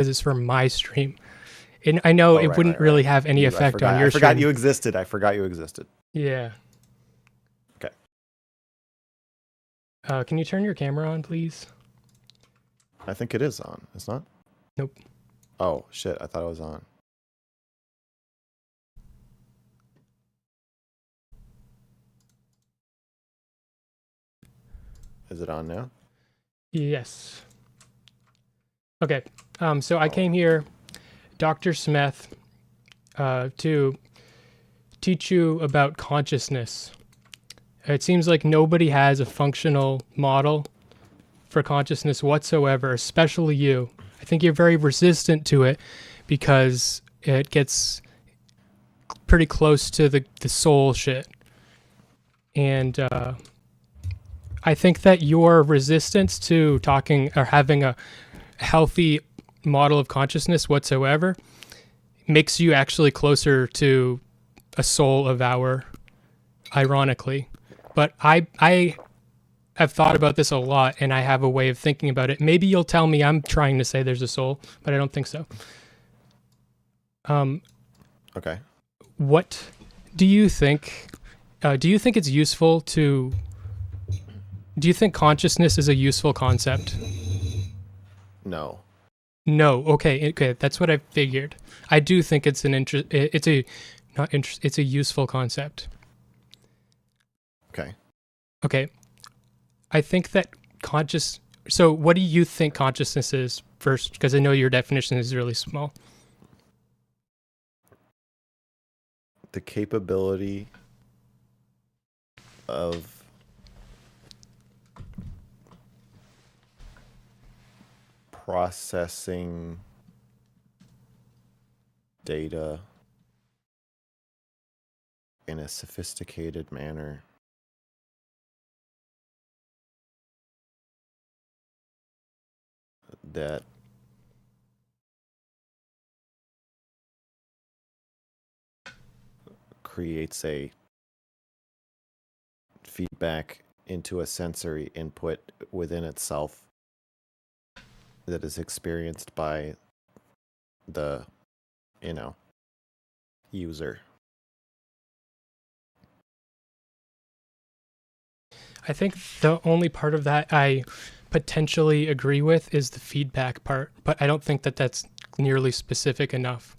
because it's for my stream. And I know it wouldn't really have any effect on your stream. I forgot you existed. Yeah. Okay. Can you turn your camera on, please? I think it is on. It's not? Nope. Oh, shit. I thought it was on. Is it on now? Yes. Okay. So I came here, Dr. Smeth, to teach you about consciousness. It seems like nobody has a functional model for consciousness whatsoever, especially you. I think you're very resistant to it because it gets pretty close to the soul shit. And I think that your resistance to talking or having a healthy model of consciousness whatsoever makes you actually closer to a soul avowor, ironically. But I have thought about this a lot, and I have a way of thinking about it. Maybe you'll tell me I'm trying to say there's a soul, but I don't think so. Okay. What do you think? Do you think it's useful to... Do you think consciousness is a useful concept? No. No. Okay. That's what I figured. I do think it's it's a useful concept. Okay. Okay. I think that so what do you think consciousness is first? Because I know your definition is really small. The capability of processing data in a sophisticated manner that creates a feedback into a sensory input within itself that is experienced by the, user. I think the only part of that I potentially agree with is the feedback part, but I don't think that that's nearly specific enough.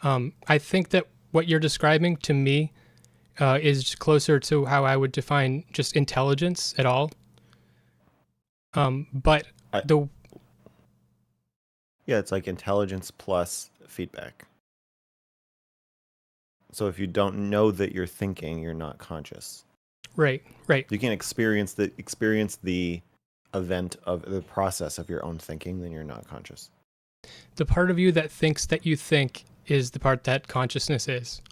I think that what you're describing to me is closer to how I would define just intelligence at all. Yeah, it's like intelligence plus feedback. So if you don't know that you're thinking, you're not conscious. Right. You can experience the event of the process of your own thinking, then you're not conscious. The part of you that thinks that you think is the part that consciousness is.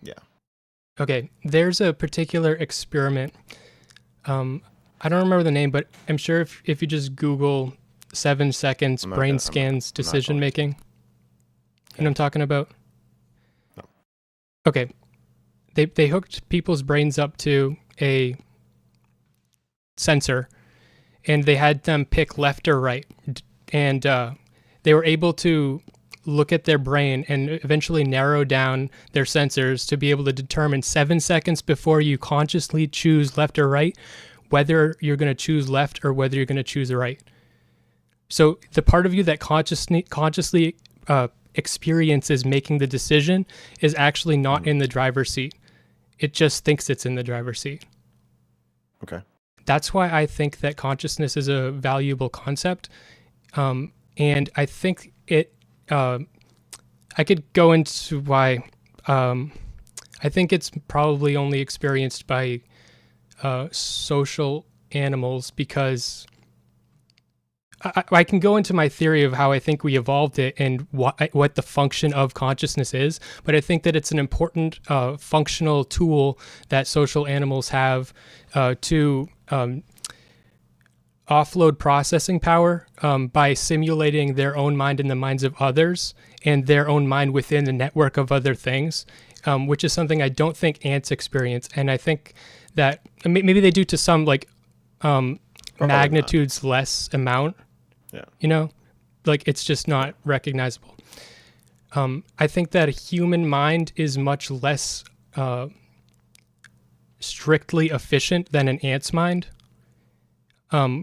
Yeah. Okay, there's a particular experiment. I don't remember the name, but I'm sure if you just Google 7 seconds brain scans decision making, you know what I'm talking about? No. Okay. They hooked people's brains up to a sensor, and they had them pick left or right, and they were able to look at their brain and eventually narrow down their sensors to be able to determine 7 seconds before you consciously choose left or right, whether you're going to choose left or whether you're going to choose right. So the part of you that consciously experiences making the decision is actually not in the driver's seat. It just thinks it's in the driver's seat. Okay. That's why I think that consciousness is a valuable concept. And I think I could go into why. I think it's probably only experienced by social animals, because I can go into my theory of how I think we evolved it and what the function of consciousness is, but I think that it's an important functional tool that social animals have to offload processing power by simulating their own mind in the minds of others and their own mind within the network of other things, which is something I don't think ants experience. And I think that maybe they do to some magnitudes less amount. Yeah. You know, like it's just not recognizable. I think that a human mind is much less strictly efficient than an ant's mind,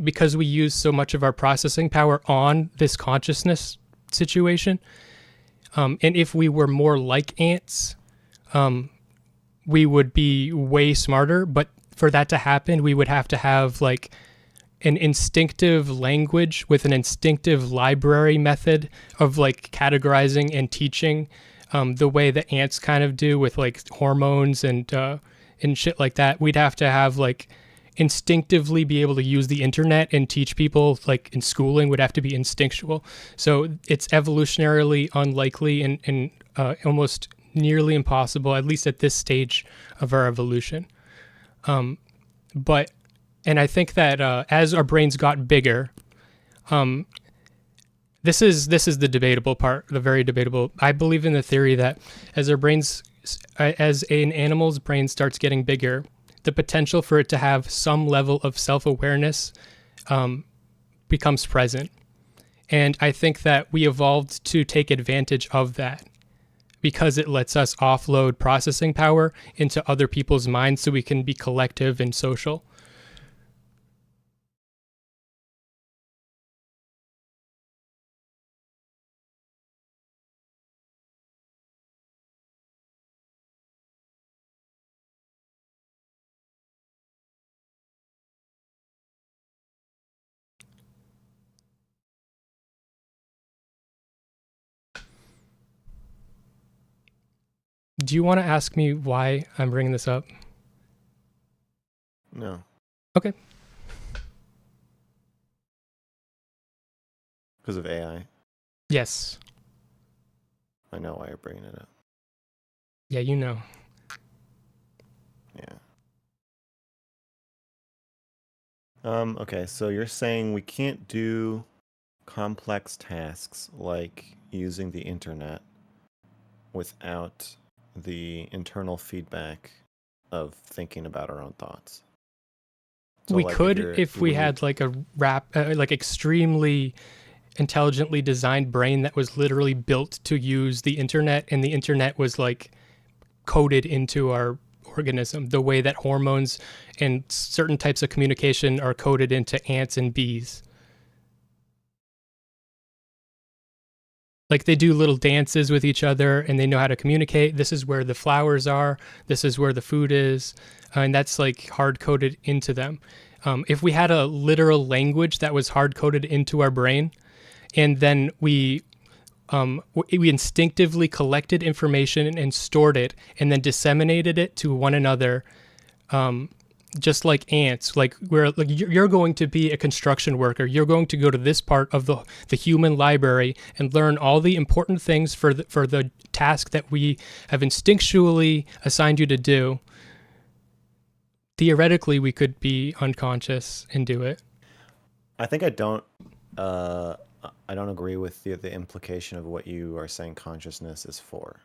because we use so much of our processing power on this consciousness situation. And if we were more like ants, we would be way smarter. But for that to happen, we would have to have like an instinctive language with an instinctive library method of like categorizing and teaching, the way that ants kind of do with like hormones and shit like that. We'd have to have like instinctively be able to use the internet and teach people, like in schooling would have to be instinctual. So it's evolutionarily unlikely and almost nearly impossible, at least at this stage of our evolution. And I think that as our brains got bigger, this is the debatable part, the very debatable. I believe in the theory that as as an animal's brain starts getting bigger, the potential for it to have some level of self-awareness becomes present. And I think that we evolved to take advantage of that because it lets us offload processing power into other people's minds so we can be collective and social. Do you want to ask me why I'm bringing this up? No. Okay. Because of AI. Yes. I know why you're bringing it up. Yeah, you know. Yeah. Okay, so you're saying we can't do complex tasks like using the internet without the internal feedback of thinking about our own thoughts. So We like could if we had like a like extremely intelligently designed brain that was literally built to use the internet, and the internet was like coded into our organism the way that hormones and certain types of communication are coded into ants and bees. Like they do little dances with each other and they know how to communicate. This is where the flowers are. This is where the food is. And that's like hard coded into them. If we had a literal language that was hard coded into our brain, and then we instinctively collected information and stored it and then disseminated it to one another, just like ants, like where like you're going to be a construction worker, you're going to go to this part of the human library and learn all the important things for the task that we have instinctually assigned you to do. Theoretically, we could be unconscious and do it. I think I don't agree with the implication of what you are saying consciousness is for.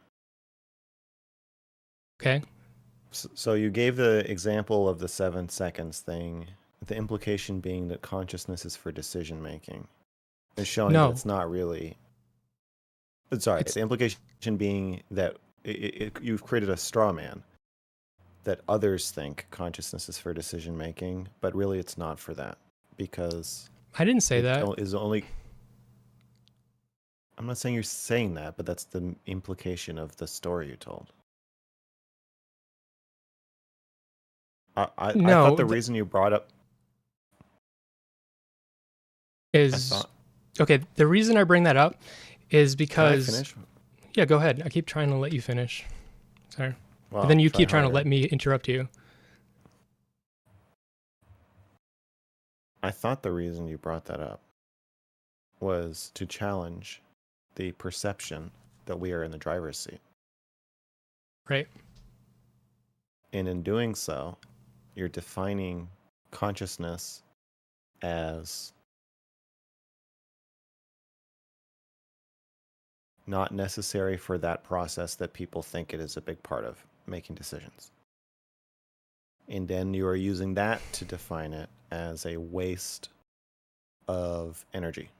Okay. So you gave the example of the 7 seconds thing, the implication being that consciousness is for decision making. It's showing that it's not really. Sorry, the implication being that you've created a straw man that others think consciousness is for decision making, but really it's not for that, because I didn't say that. Is only. I'm not saying you're saying that, but that's the implication of the story you told. I thought the reason you brought up is okay. The reason I bring that up is because. Can I finish? Yeah, go ahead. I keep trying to let you finish. Sorry. Well, and then you keep trying to let me interrupt you. I thought the reason you brought that up was to challenge the perception that we are in the driver's seat. Right. And in doing so, you're defining consciousness as not necessary for that process that people think it is a big part of making decisions. And then you are using that to define it as a waste of energy.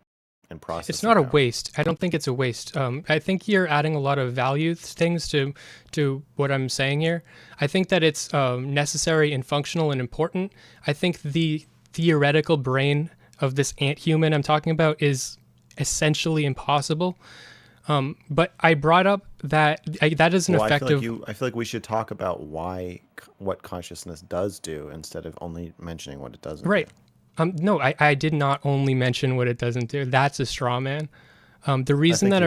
and process. It's not a waste. I don't think it's a waste. I think you're adding a lot of value things to what I'm saying here. I think that it's necessary and functional and important. I think the theoretical brain of this ant human I'm talking about is essentially impossible. But I brought up that that is an effective. I feel like we should talk about what consciousness does do instead of only mentioning what it doesn't. Right. No, I did not only mention what it doesn't do. That's a straw man. The reason that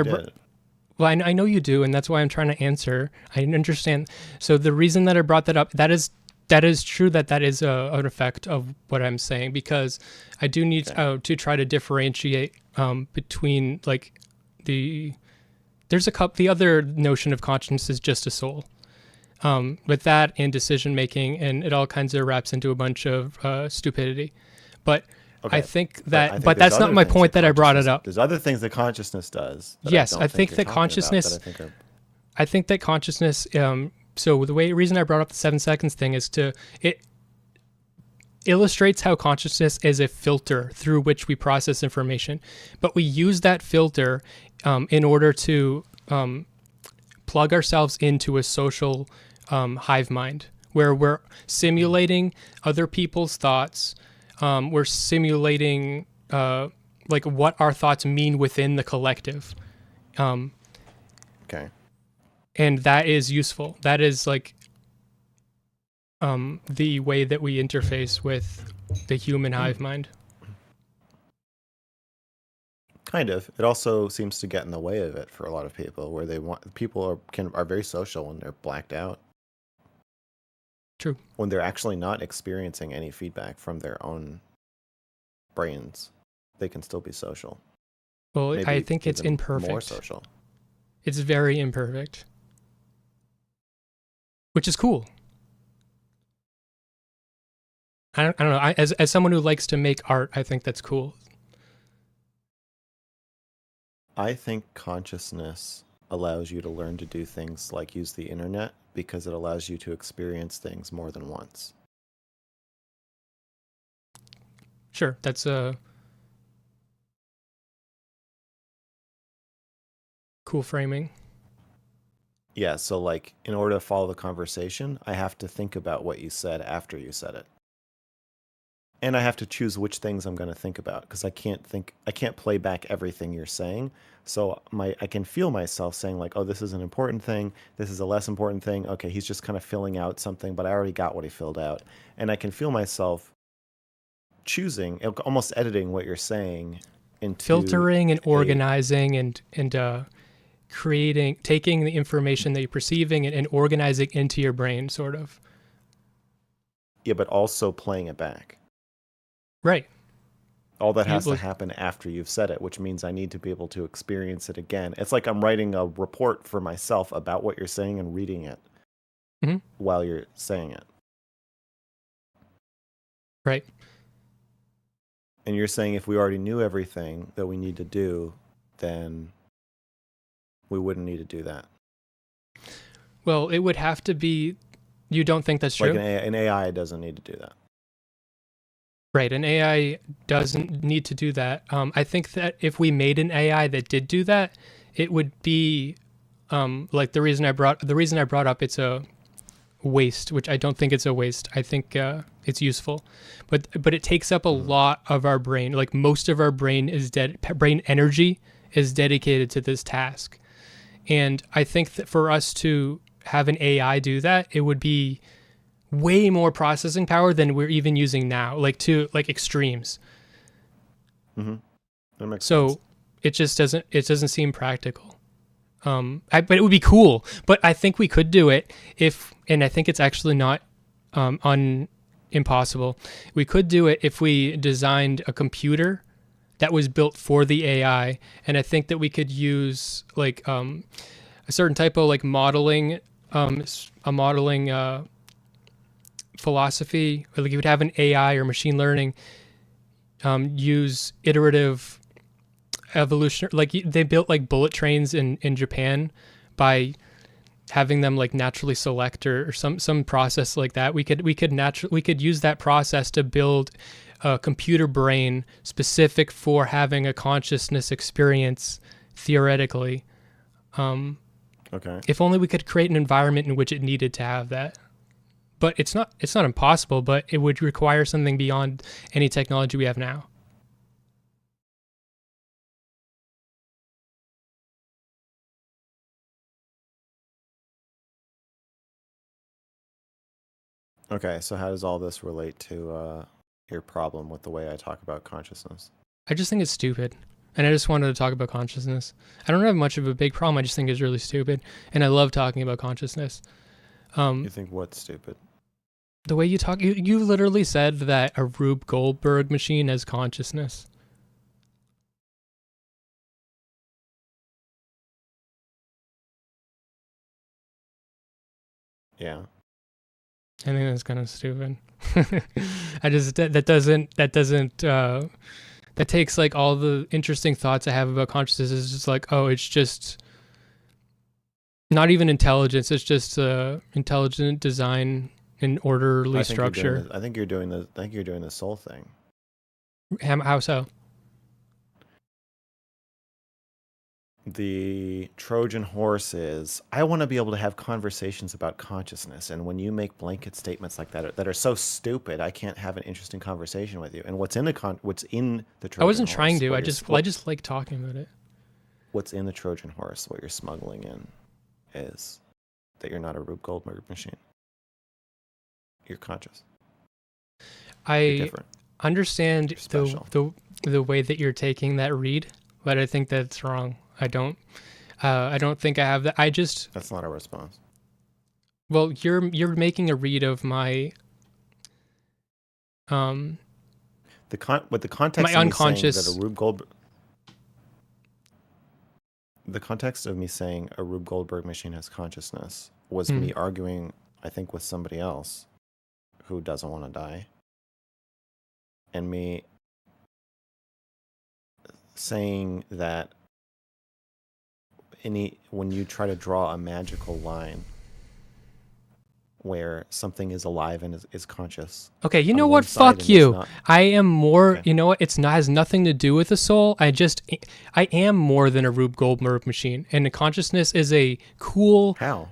I know you do, and that's why I'm trying to answer. I understand. So the reason that I brought that up, that is true that is an effect of what I'm saying, because I do need to try to differentiate between like the other notion of consciousness is just a soul. With that and decision making, and it all kinds of wraps into a bunch of stupidity. But I think that, but that's not my point that I brought it up. There's other things that consciousness does. Yes, I think that consciousness. I think that consciousness. So the reason I brought up the 7 seconds thing is it illustrates how consciousness is a filter through which we process information, but we use that filter in order to plug ourselves into a social hive mind where we're simulating other people's thoughts. We're simulating like what our thoughts mean within the collective. Okay. And that is useful. That is like the way that we interface with the human hive mind. Kind of. It also seems to get in the way of it for a lot of people, where people are very social when they're blacked out. True. When they're actually not experiencing any feedback from their own brains, they can still be social. Well, maybe I think it's imperfect. More social. It's very imperfect, which is cool. I don't know. As someone who likes to make art, I think that's cool. I think consciousness allows you to learn to do things like use the internet because it allows you to experience things more than once. Sure, that's a cool framing. Yeah, so like in order to follow the conversation, I have to think about what you said after you said it. And I have to choose which things I'm going to think about, because I can't play back everything you're saying. So I can feel myself saying like, oh, this is an important thing. This is a less important thing. Okay, he's just kind of filling out something, but I already got what he filled out. And I can feel myself choosing, almost editing what you're saying into filtering and organizing and taking the information that you're perceiving and organizing into your brain, sort of. Yeah, but also playing it back. Right. All that has to happen after you've said it, which means I need to be able to experience it again. It's like I'm writing a report for myself about what you're saying and reading it while you're saying it. Right. And you're saying if we already knew everything that we need to do, then we wouldn't need to do that. Well, it would have to be. You don't think that's true? Like an AI doesn't need to do that. Right, an AI doesn't need to do that. I think that if we made an AI that did do that, it would be like the reason I brought up it's a waste, which I don't think it's a waste. I think it's useful, but it takes up a lot of our brain. Like most of our brain brain energy is dedicated to this task, and I think that for us to have an AI do that, it would be way more processing power than we're even using now, like to extremes. That makes sense. It just doesn't seem practical. But it would be cool. But I think we could do it and I think it's actually not impossible. We could do it if we designed a computer that was built for the AI, and I think that we could use like a certain type of like modeling, philosophy. Like you would have an AI or machine learning use iterative evolution. Like they built like bullet trains in Japan by having them like naturally select or some process like that. We could use that process to build a computer brain specific for having a consciousness experience, theoretically. Okay. If only we could create an environment in which it needed to have that. But it's not impossible, but it would require something beyond any technology we have now. Okay, so how does all this relate to your problem with the way I talk about consciousness? I just think it's stupid. And I just wanted to talk about consciousness. I don't have much of a big problem. I just think it's really stupid. And I love talking about consciousness. You think what's stupid? The way you talk, you literally said that a Rube Goldberg machine has consciousness. Yeah. I think that's kind of stupid. That takes like all the interesting thoughts I have about consciousness is just like, oh, it's just not even intelligence. It's just intelligent design and orderly structure. I think you're doing the soul thing. How so? The Trojan horse is, I want to be able to have conversations about consciousness, and when you make blanket statements like that are so stupid, I can't have an interesting conversation with you. And what's in the Trojan I wasn't horse, trying to. I just like talking about it. What's in the Trojan horse? What you're smuggling in is that you're not a Rube Goldberg machine. You're conscious. I understand the way that you're taking that read, but I think that's wrong. I don't think I have that. That's not a response. Well, you're making a read of my the context my of unconscious me saying that a Rube Goldberg, the context of me saying a Rube Goldberg machine has consciousness was me arguing, I think, with somebody else who doesn't want to die, and me saying that when you try to draw a magical line where something is alive and is conscious. Okay, you know what? Fuck you. I am more, okay. You know what? Has nothing to do with the soul. I am more than a Rube Goldberg machine. And the consciousness is a cool... How?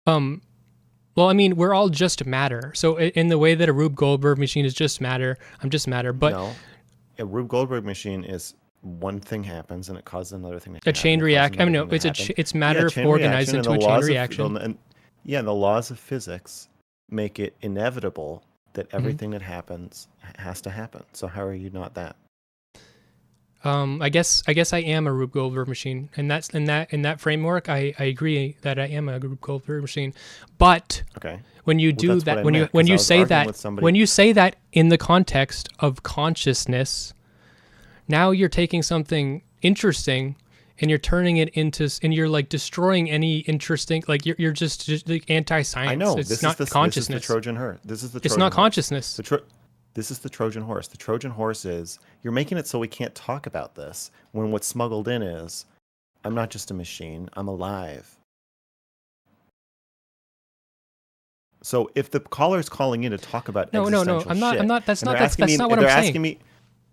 Well, I mean, we're all just matter. So in the way that a Rube Goldberg machine is just matter, I'm just matter. But no, a Rube Goldberg machine is one thing happens and it causes another thing to happen. A chain reaction. I mean, no, it's matter organized into a chain reaction. And the laws of physics make it inevitable that everything that happens has to happen. So how are you not that? I guess I am a Rube Goldberg machine, and that's in that framework. I agree that I am a Rube Goldberg machine. But okay, when you do that, when you say that in the context of consciousness, now you're taking something interesting and you're turning it into, and you're like destroying any interesting, like you're just like anti-science. I know. It's not consciousness. This is the Trojan horse. It's not consciousness. This is the Trojan horse. The Trojan horse is, you're making it so we can't talk about this, when what's smuggled in is, I'm not just a machine, I'm alive. So if the caller's calling in to talk about existential I'm not. shit, I'm not. That's not what I'm saying.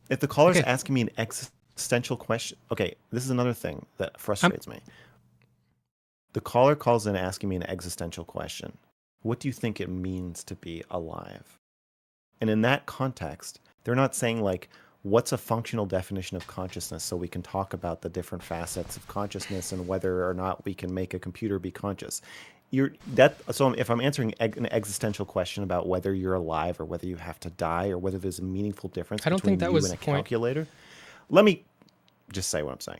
If the caller's asking me an existential question, okay, this is another thing that frustrates me. The caller calls in asking me an existential question. What do you think it means to be alive? And in that context, they're not saying like, what's a functional definition of consciousness so we can talk about the different facets of consciousness and whether or not we can make a computer be conscious. So if I'm answering an existential question about whether you're alive or whether you have to die or whether there's a meaningful difference between you and a calculator, let me just say what I'm saying.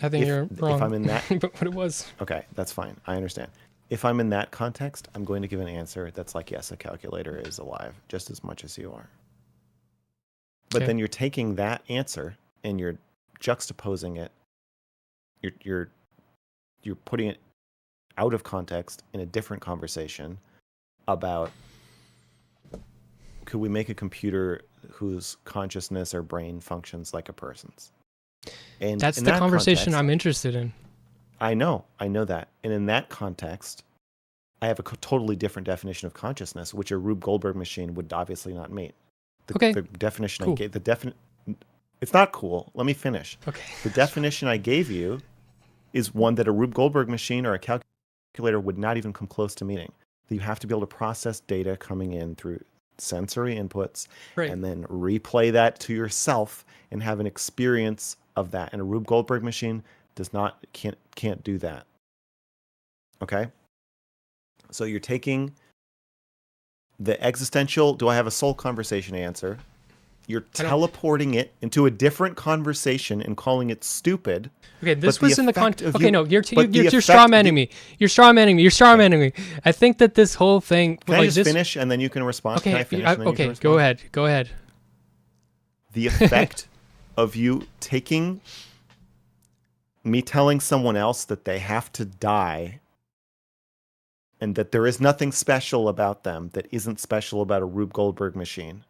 I think you're wrong. If I'm in that, but what it was. Okay, that's fine. I understand. If I'm in that context, I'm going to give an answer that's like, yes, a calculator is alive just as much as you are. But then you're taking that answer and you're juxtaposing it. You're putting it out of context in a different conversation about, could we make a computer whose consciousness or brain functions like a person's? And that's the conversation I'm interested in. I know that. And in that context, I have a totally different definition of consciousness, which a Rube Goldberg machine would obviously not meet. The definition I gave, it's not cool. Let me finish. Okay. The definition I gave you is one that a Rube Goldberg machine or a calculator would not even come close to meeting. You have to be able to process data coming in through sensory inputs and then replay that to yourself and have an experience of that. And a Rube Goldberg machine can't do that. Okay? So you're taking the existential, do I have a soul conversation answer? You're teleporting it into a different conversation and calling it stupid. Okay, this was in the context. Okay, no, you're strawmanning me. You're strawmanning me. I think that this whole thing. Can I just finish and then you can respond? Okay, can I finish and then you can respond? Go ahead. The effect of you taking me telling someone else that they have to die and that there is nothing special about them that isn't special about a Rube Goldberg machine.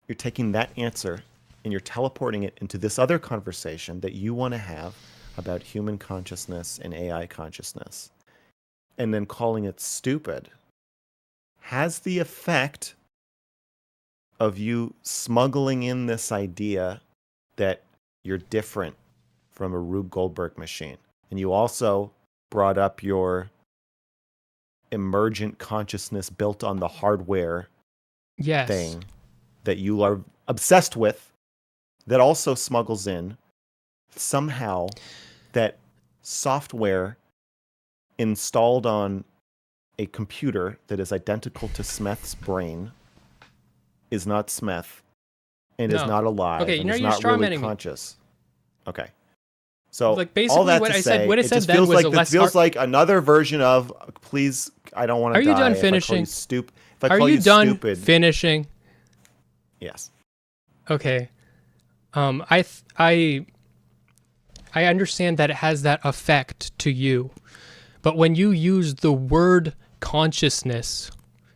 You're taking that answer and you're teleporting it into this other conversation that you want to have about human consciousness and AI consciousness, and then calling it stupid, has the effect of you smuggling in this idea that you're different from a Rube Goldberg machine. And you also brought up your emergent consciousness built on the hardware thing that you are obsessed with, that also smuggles in somehow that software installed on a computer that is identical to Smeth's brain is not Smeth and is not alive and is not really conscious. Okay. So like basically all that what to I say, said, what it said just then feels was like this feels like another version of please, I don't want to die. Are you done finishing? Are you done finishing? Yes. Okay. I understand that it has that effect to you, but when you use the word consciousness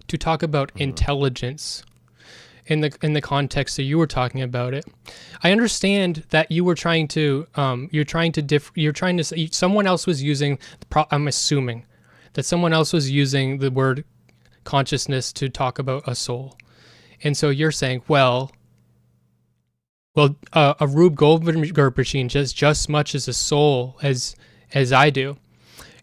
to talk about intelligence in the context that you were talking about it, I understand that you were trying to someone else was using I'm assuming that someone else was using the word consciousness to talk about a soul, and so you're saying, well, a Rube Goldberg machine just as much as a soul as I do.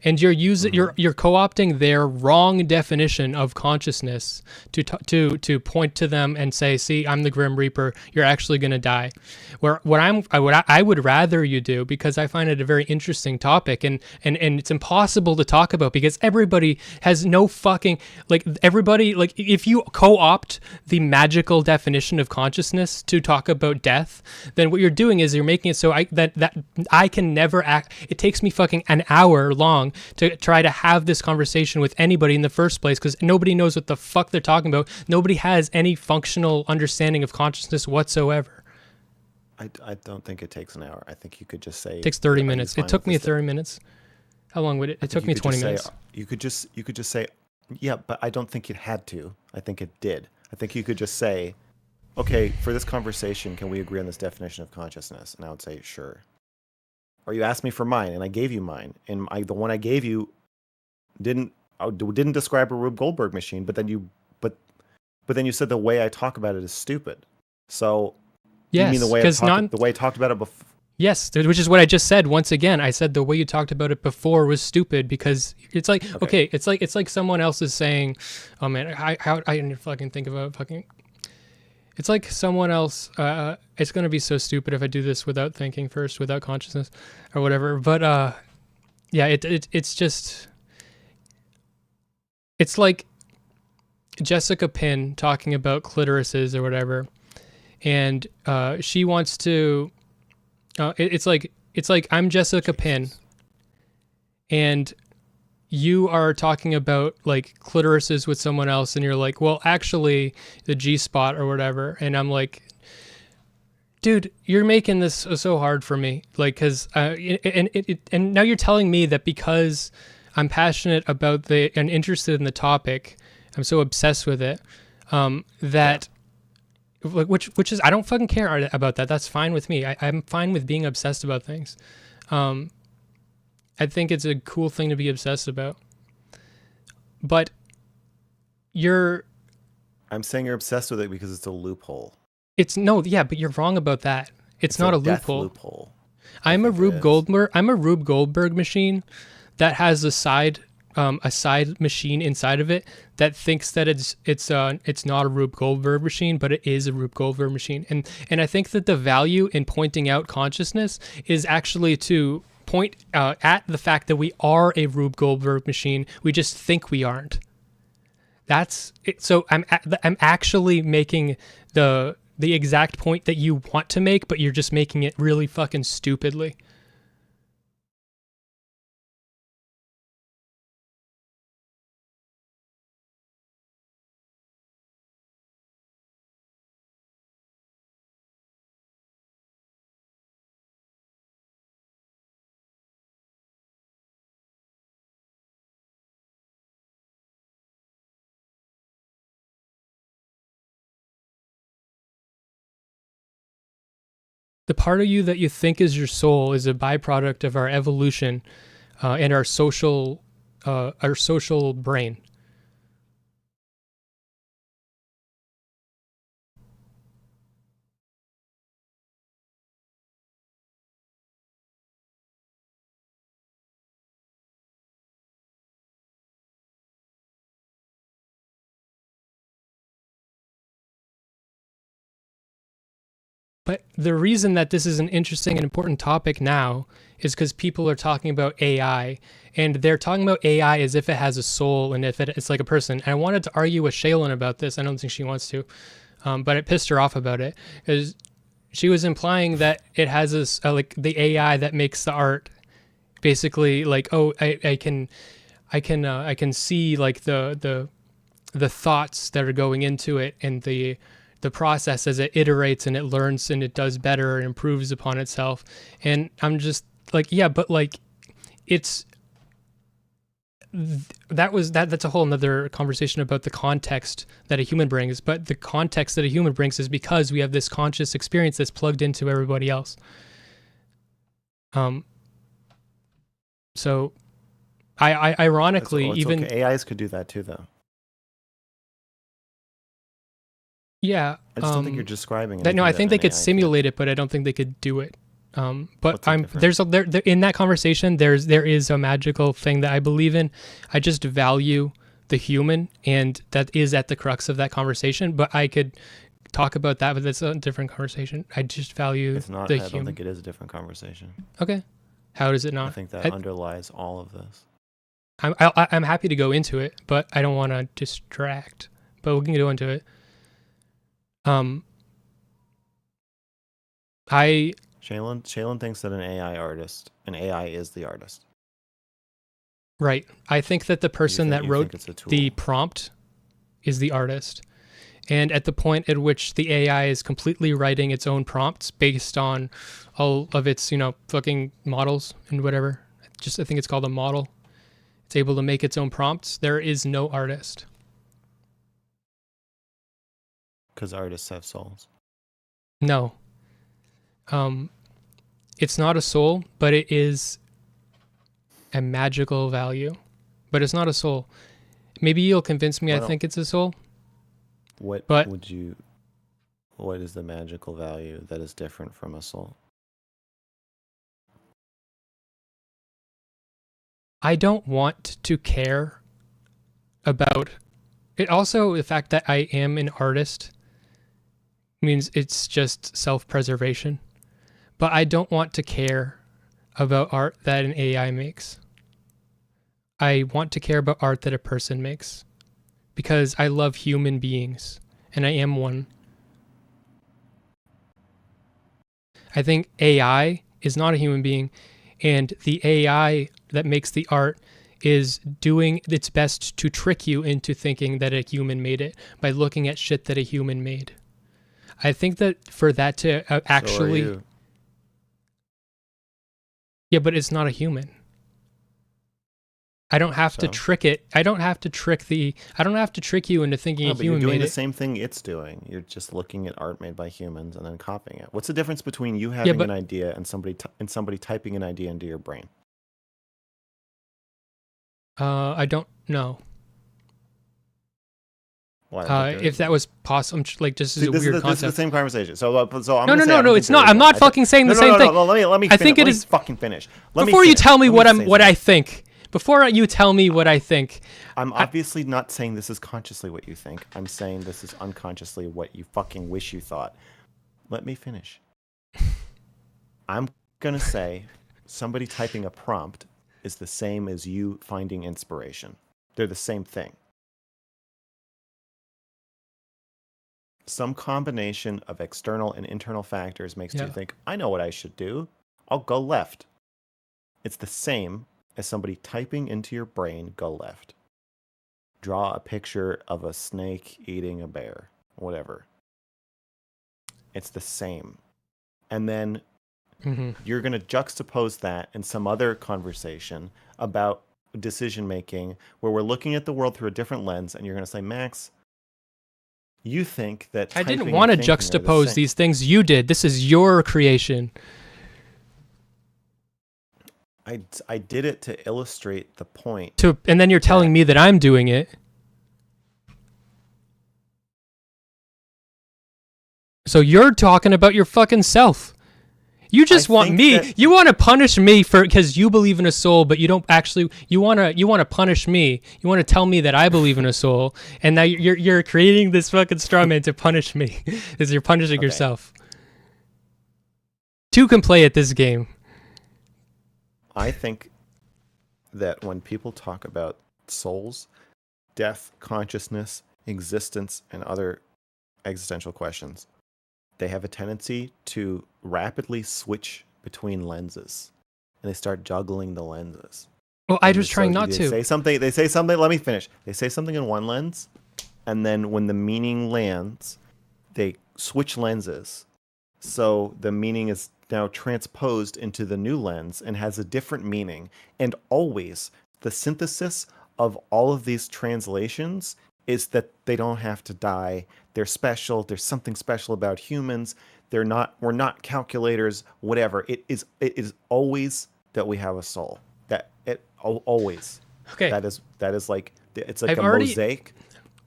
And you're co-opting their wrong definition of consciousness to point to them and say, "See, I'm the Grim Reaper. You're actually going to die." What I would rather you do, because I find it a very interesting topic, and it's impossible to talk about because everybody has no fucking if you co-opt the magical definition of consciousness to talk about death, then what you're doing is you're making it so that I can never act. It takes me fucking an hour long to try to have this conversation with anybody in the first place because nobody knows what the fuck they're talking about. Nobody has any functional understanding of consciousness whatsoever. I don't think it takes an hour. I think you could just say... It takes 30 minutes. It took me 30 minutes. How long would it? It took me 20 minutes. You could just say, yeah, but I don't think it had to. I think it did. I think you could just say, okay, for this conversation, can we agree on this definition of consciousness? And I would say, sure. Or you asked me for mine, and I gave you mine. And the one I gave you didn't describe a Rube Goldberg machine, but then you said the way I talk about it is stupid. So yes, you mean the way I talked about it before? Yes, which is what I just said. Once again, I said the way you talked about it before was stupid because it's like okay it's like someone else is saying, oh man, I didn't fucking think of a fucking. It's like someone else, it's going to be so stupid if I do this without thinking first, without consciousness or whatever. But yeah, it's just, it's like Jessica Pinn talking about clitorises or whatever. And she wants to, it's like I'm Jessica Pinn and you are talking about like clitorises with someone else and you're like, well, actually the G-spot or whatever. And I'm like, dude, you're making this so hard for me. Like, cause, and now you're telling me that because I'm passionate about and interested in the topic, I'm so obsessed with it, which is, I don't fucking care about that. That's fine with me. I'm fine with being obsessed about things. I think it's a cool thing to be obsessed about. But I'm saying you're obsessed with it because it's a loophole. It's no, yeah, but you're wrong about that. It's not a death loophole. loophole. I'm a Rube Goldberg machine that has a side machine inside of it that thinks that it's not a Rube Goldberg machine, but it is a Rube Goldberg machine. And I think that the value in pointing out consciousness is actually to point at the fact that we are a Rube Goldberg machine. We just think we aren't. That's it. So I'm actually making the exact point that you want to make, but you're just making it really fucking stupidly. The part of you that you think is your soul is a byproduct of our evolution and our social brain. But the reason that this is an interesting and important topic now is because people are talking about AI, and they're talking about AI as if it has a soul and if it's like a person. And I wanted to argue with Shaylin about this. I don't think she wants to, but it pissed her off about it because she was implying that it has this like the AI that makes the art, basically like, oh, I can see like the thoughts that are going into it and the process as it iterates and it learns and it does better and improves upon itself. And I'm just like, yeah, but like it's that's a whole nother conversation about the context that a human brings. But the context that a human brings is because we have this conscious experience that's plugged into everybody else. So I ironically even okay. AIs could do that too, though. Yeah, I just don't think you're describing it. No, I think they could AI simulate it, but I don't think they could do it. But there's in that conversation, there is a magical thing that I believe in. I just value the human, and that is at the crux of that conversation. But I could talk about that, but that's a different conversation. I just value it's not, the I human. don't think it is a different conversation. Okay, how does it not? I think that underlies all of this. I'm happy to go into it, but I don't want to distract. But we can go into it. Shaylin thinks that an AI is the artist. Right. I think that the person that wrote the prompt is the artist. And at the point at which the AI is completely writing its own prompts based on all of its, fucking models and whatever, I think it's called a model. It's able to make its own prompts. There is no artist. Because artists have souls. No. It's not a soul, but it is a magical value. But it's not a soul. Maybe you'll convince me I think it's a soul. What is the magical value that is different from a soul? I don't want to care about it. Also, the fact that I am an artist means it's just self-preservation. But I don't want to care about art that an AI makes. I want to care about art that a person makes. Because I love human beings, and I am one. I think AI is not a human being, and the AI that makes the art is doing its best to trick you into thinking that a human made it by looking at shit that a human made. I think that for that to actually... So are you. Yeah, but it's not a human. I don't have to trick it. I don't have to trick you into thinking a human made it. You're doing the same thing it's doing. You're just looking at art made by humans and then copying it. What's the difference between you having an idea and somebody typing an idea into your brain? I don't know. If that was possible, like just as a weird concept. This is the same conversation. So I'm no, it's not. I'm not fucking saying the same thing. No, let me. I think it is fucking finish. Before you tell me what I think. Before you tell me what I think. I'm obviously not saying this is consciously what you think. I'm saying this is unconsciously what you fucking wish you thought. Let me finish. I'm gonna say somebody typing a prompt is the same as you finding inspiration. They're the same thing. Some combination of external and internal factors makes you think, I know what I should do. I'll go left. It's the same as somebody typing into your brain, go left. Draw a picture of a snake eating a bear, whatever. It's the same. And then you're going to juxtapose that in some other conversation about decision making where we're looking at the world through a different lens, and you're going to say, Max, you think that I didn't want to juxtapose these things. You did. This is your creation. I did it to illustrate the point. And then you're telling me that I'm doing it. So you're talking about your fucking self. You just want me. You want to punish me because you believe in a soul, but you don't actually. You want to punish me. You want to tell me that I believe in a soul, and now you're creating this fucking straw man to punish me, because you're punishing yourself. Two can play at this game. I think that when people talk about souls, death, consciousness, existence, and other existential questions, they have a tendency to rapidly switch between lenses, and they start juggling the lenses. Well, I was trying not to. They say something, let me finish. They say something in one lens, and then when the meaning lands, they switch lenses. So the meaning is now transposed into the new lens and has a different meaning. And always, the synthesis of all of these translations is that they don't have to die. They're special. There's something special about humans. We're not calculators, whatever. It is always that we have a soul. Always. Okay. That is like, it's like mosaic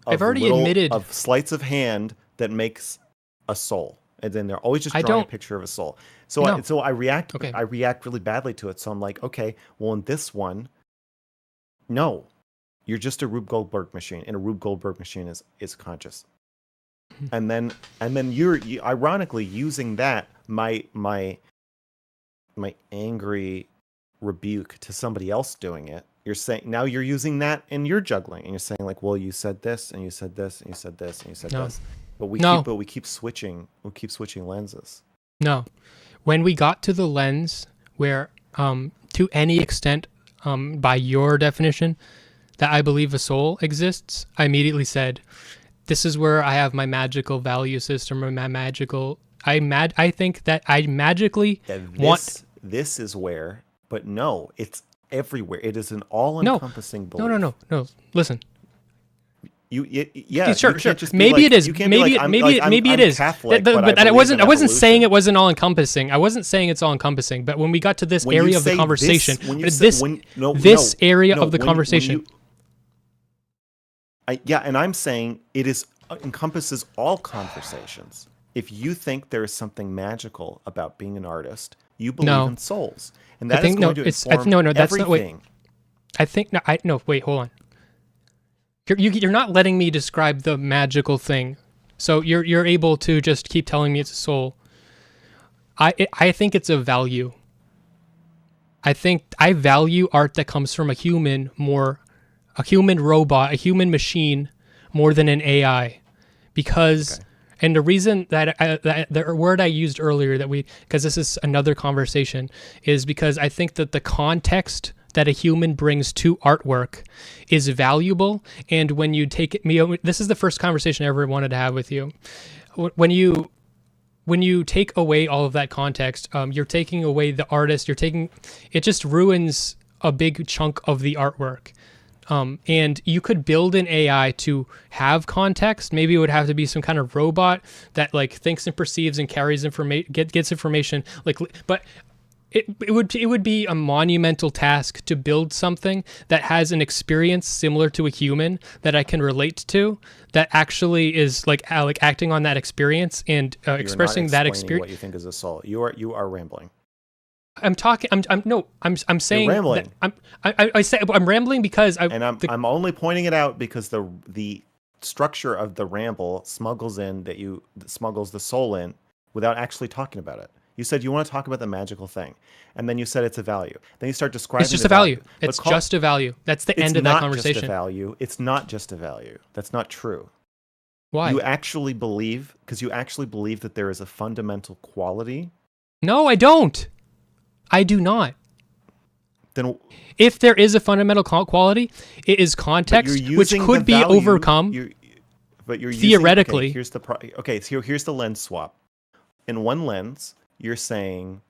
of sleights of hand that makes a soul. And then they're always just drawing a picture of a soul. So I react really badly to it. So I'm like, okay, well in this one, no. You're just a Rube Goldberg machine, and a Rube Goldberg machine is conscious. And then you're ironically using that my angry rebuke to somebody else doing it. You're saying now you're using that and you're juggling, and you're saying like, well, you said this and you said this and you said this and you said this, but we keep switching lenses. No, when we got to the lens where to any extent by your definition that I believe a soul exists, I immediately said, this is where I have my magical value system, or my magical. I think that I magically want. This is where, but no, it's everywhere. It is an all-encompassing belief. No. Listen. Sure. Maybe it is. Maybe it is. But I wasn't saying it wasn't all encompassing. I wasn't saying it's all encompassing. But when we got to this area of the conversation, this area of the conversation. And I'm saying it encompasses all conversations. If you think there is something magical about being an artist, you believe in souls, and that is going to inform everything. Wait, hold on. You're not letting me describe the magical thing, so you're able to just keep telling me it's a soul. I think it's a value. I think I value art that comes from a human more. A human robot, a human machine, more than an AI, because, and the reason that the word I used earlier because this is another conversation, is because I think that the context that a human brings to artwork is valuable, and when you take it, this is the first conversation I ever wanted to have with you. When you take away all of that context, you're taking away the artist. It just ruins a big chunk of the artwork. And you could build an AI to have context. Maybe it would have to be some kind of robot that like thinks and perceives and carries information, gets information. But it would be a monumental task to build something that has an experience similar to a human that I can relate to, that actually is like acting on that experience and expressing that experience. What you think is a soul? You are rambling. I'm talking. I'm saying. You're rambling. I say I'm rambling because I'm only pointing it out because the structure of the ramble smuggles the soul in without actually talking about it. You said you want to talk about the magical thing, and then you said it's a value. Then you start describing. It's just a value. It's just a value. That's the end of that conversation. It's not just a value. It's not just a value. That's not true. Why? You actually believe that there is a fundamental quality. No, I don't. I do not. Then, if there is a fundamental quality, it is context, which could be overcome. But you're theoretically. Here's the lens swap. In one lens, you're saying,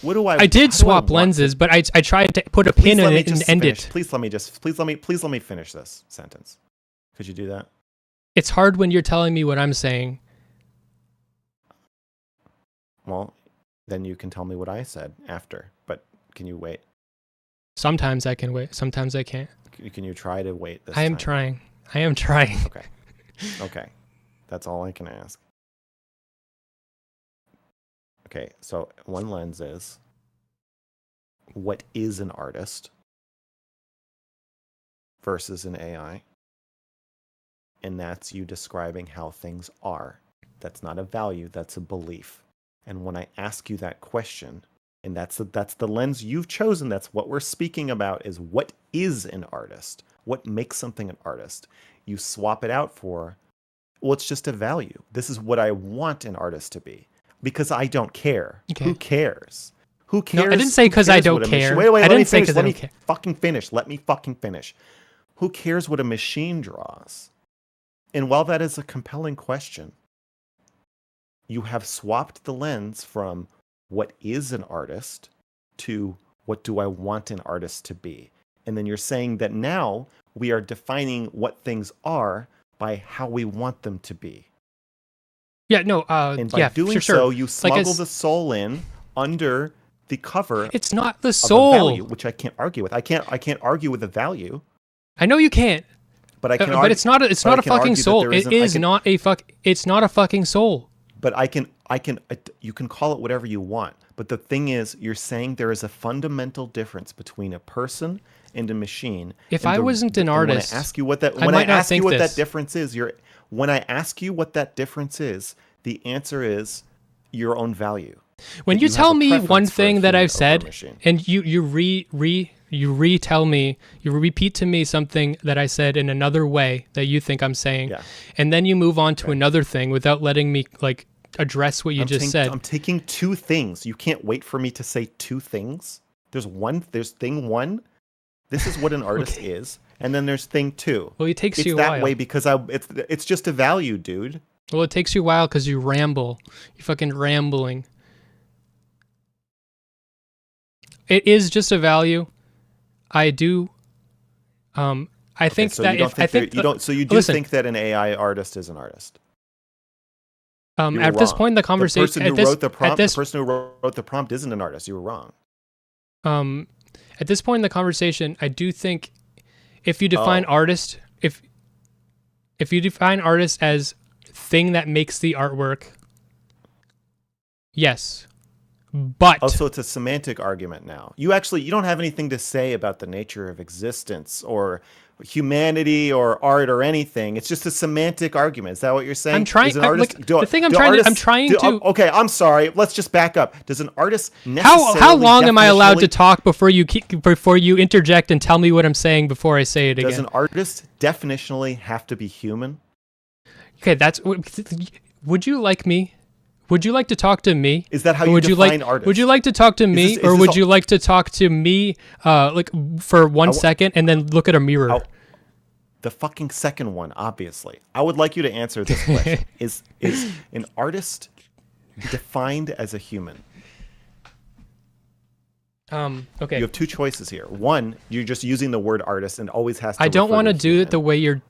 I did swap lenses, but I tried to put a pin in it and end it. Please let me finish this sentence. Could you do that? It's hard when you're telling me what I'm saying. Well, then you can tell me what I said after. But can you wait? Sometimes I can wait. Sometimes I can't. Can you try to wait this time? I am trying. Okay. That's all I can ask. Okay, so one lens is, what is an artist versus an AI? And that's you describing how things are. That's not a value, that's a belief. And when I ask you that question, and that's the lens you've chosen, that's what we're speaking about, is what is an artist? What makes something an artist? You swap it out for, well, it's just a value. This is what I want an artist to be. Because I don't care. Okay. Who cares? Who cares? No, I didn't say because I don't care. Wait, I didn't say because I don't care. Let me fucking finish. Who cares what a machine draws? And while that is a compelling question, you have swapped the lens from what is an artist to what do I want an artist to be? And then you're saying that now we are defining what things are by how we want them to be. Yeah, no, and by doing so, you smuggle the soul in under the cover. It's not the soul, of a value, which I can't argue with. I can't argue with the value. I know you can't. But I can. But it's not a fucking soul. It's not a fucking soul. But you can call it whatever you want. But the thing is, you're saying there is a fundamental difference between a person and a machine. If I wasn't an artist, when I ask you what that difference is, when I ask you what that difference is, the answer is your own value. When you tell me one thing that I've said, and you repeat to me something that I said in another way that you think I'm saying, and then you move on to another thing without letting me address what you just said. I'm taking two things. You can't wait for me to say two things. There's thing one. This is what an artist is. And then there's thing two. Well, it takes you a while. It's that way because it's just a value, dude. Well, it takes you a while because you ramble. You're fucking rambling. It is just a value. I do. I think so that So you do think that an AI artist is an artist? At this point in the conversation, the person who wrote the prompt isn't an artist. You were wrong. At this point in the conversation, I do think if you define artist, if you define artist as thing that makes the artwork, yes. But so it's a semantic argument now. You don't have anything to say about the nature of existence or humanity or art or anything. It's just a semantic argument. Is that what you're saying? I'm trying. Okay, I'm sorry. Let's just back up. Does an artist necessarily? How long am I allowed to talk before you interject and tell me what I'm saying before I say it again? Does an artist definitionally have to be human? Okay, would you like me? Would you like to talk to me? Is that how you define artist? Would you like to talk to me, or would you like to talk to me for 1 second and then look at a mirror? The fucking second one, obviously. I would like you to answer this question. Is an artist defined as a human? Okay. You have two choices here. One, you're just using the word artist and always has to. I don't want to do it the way you're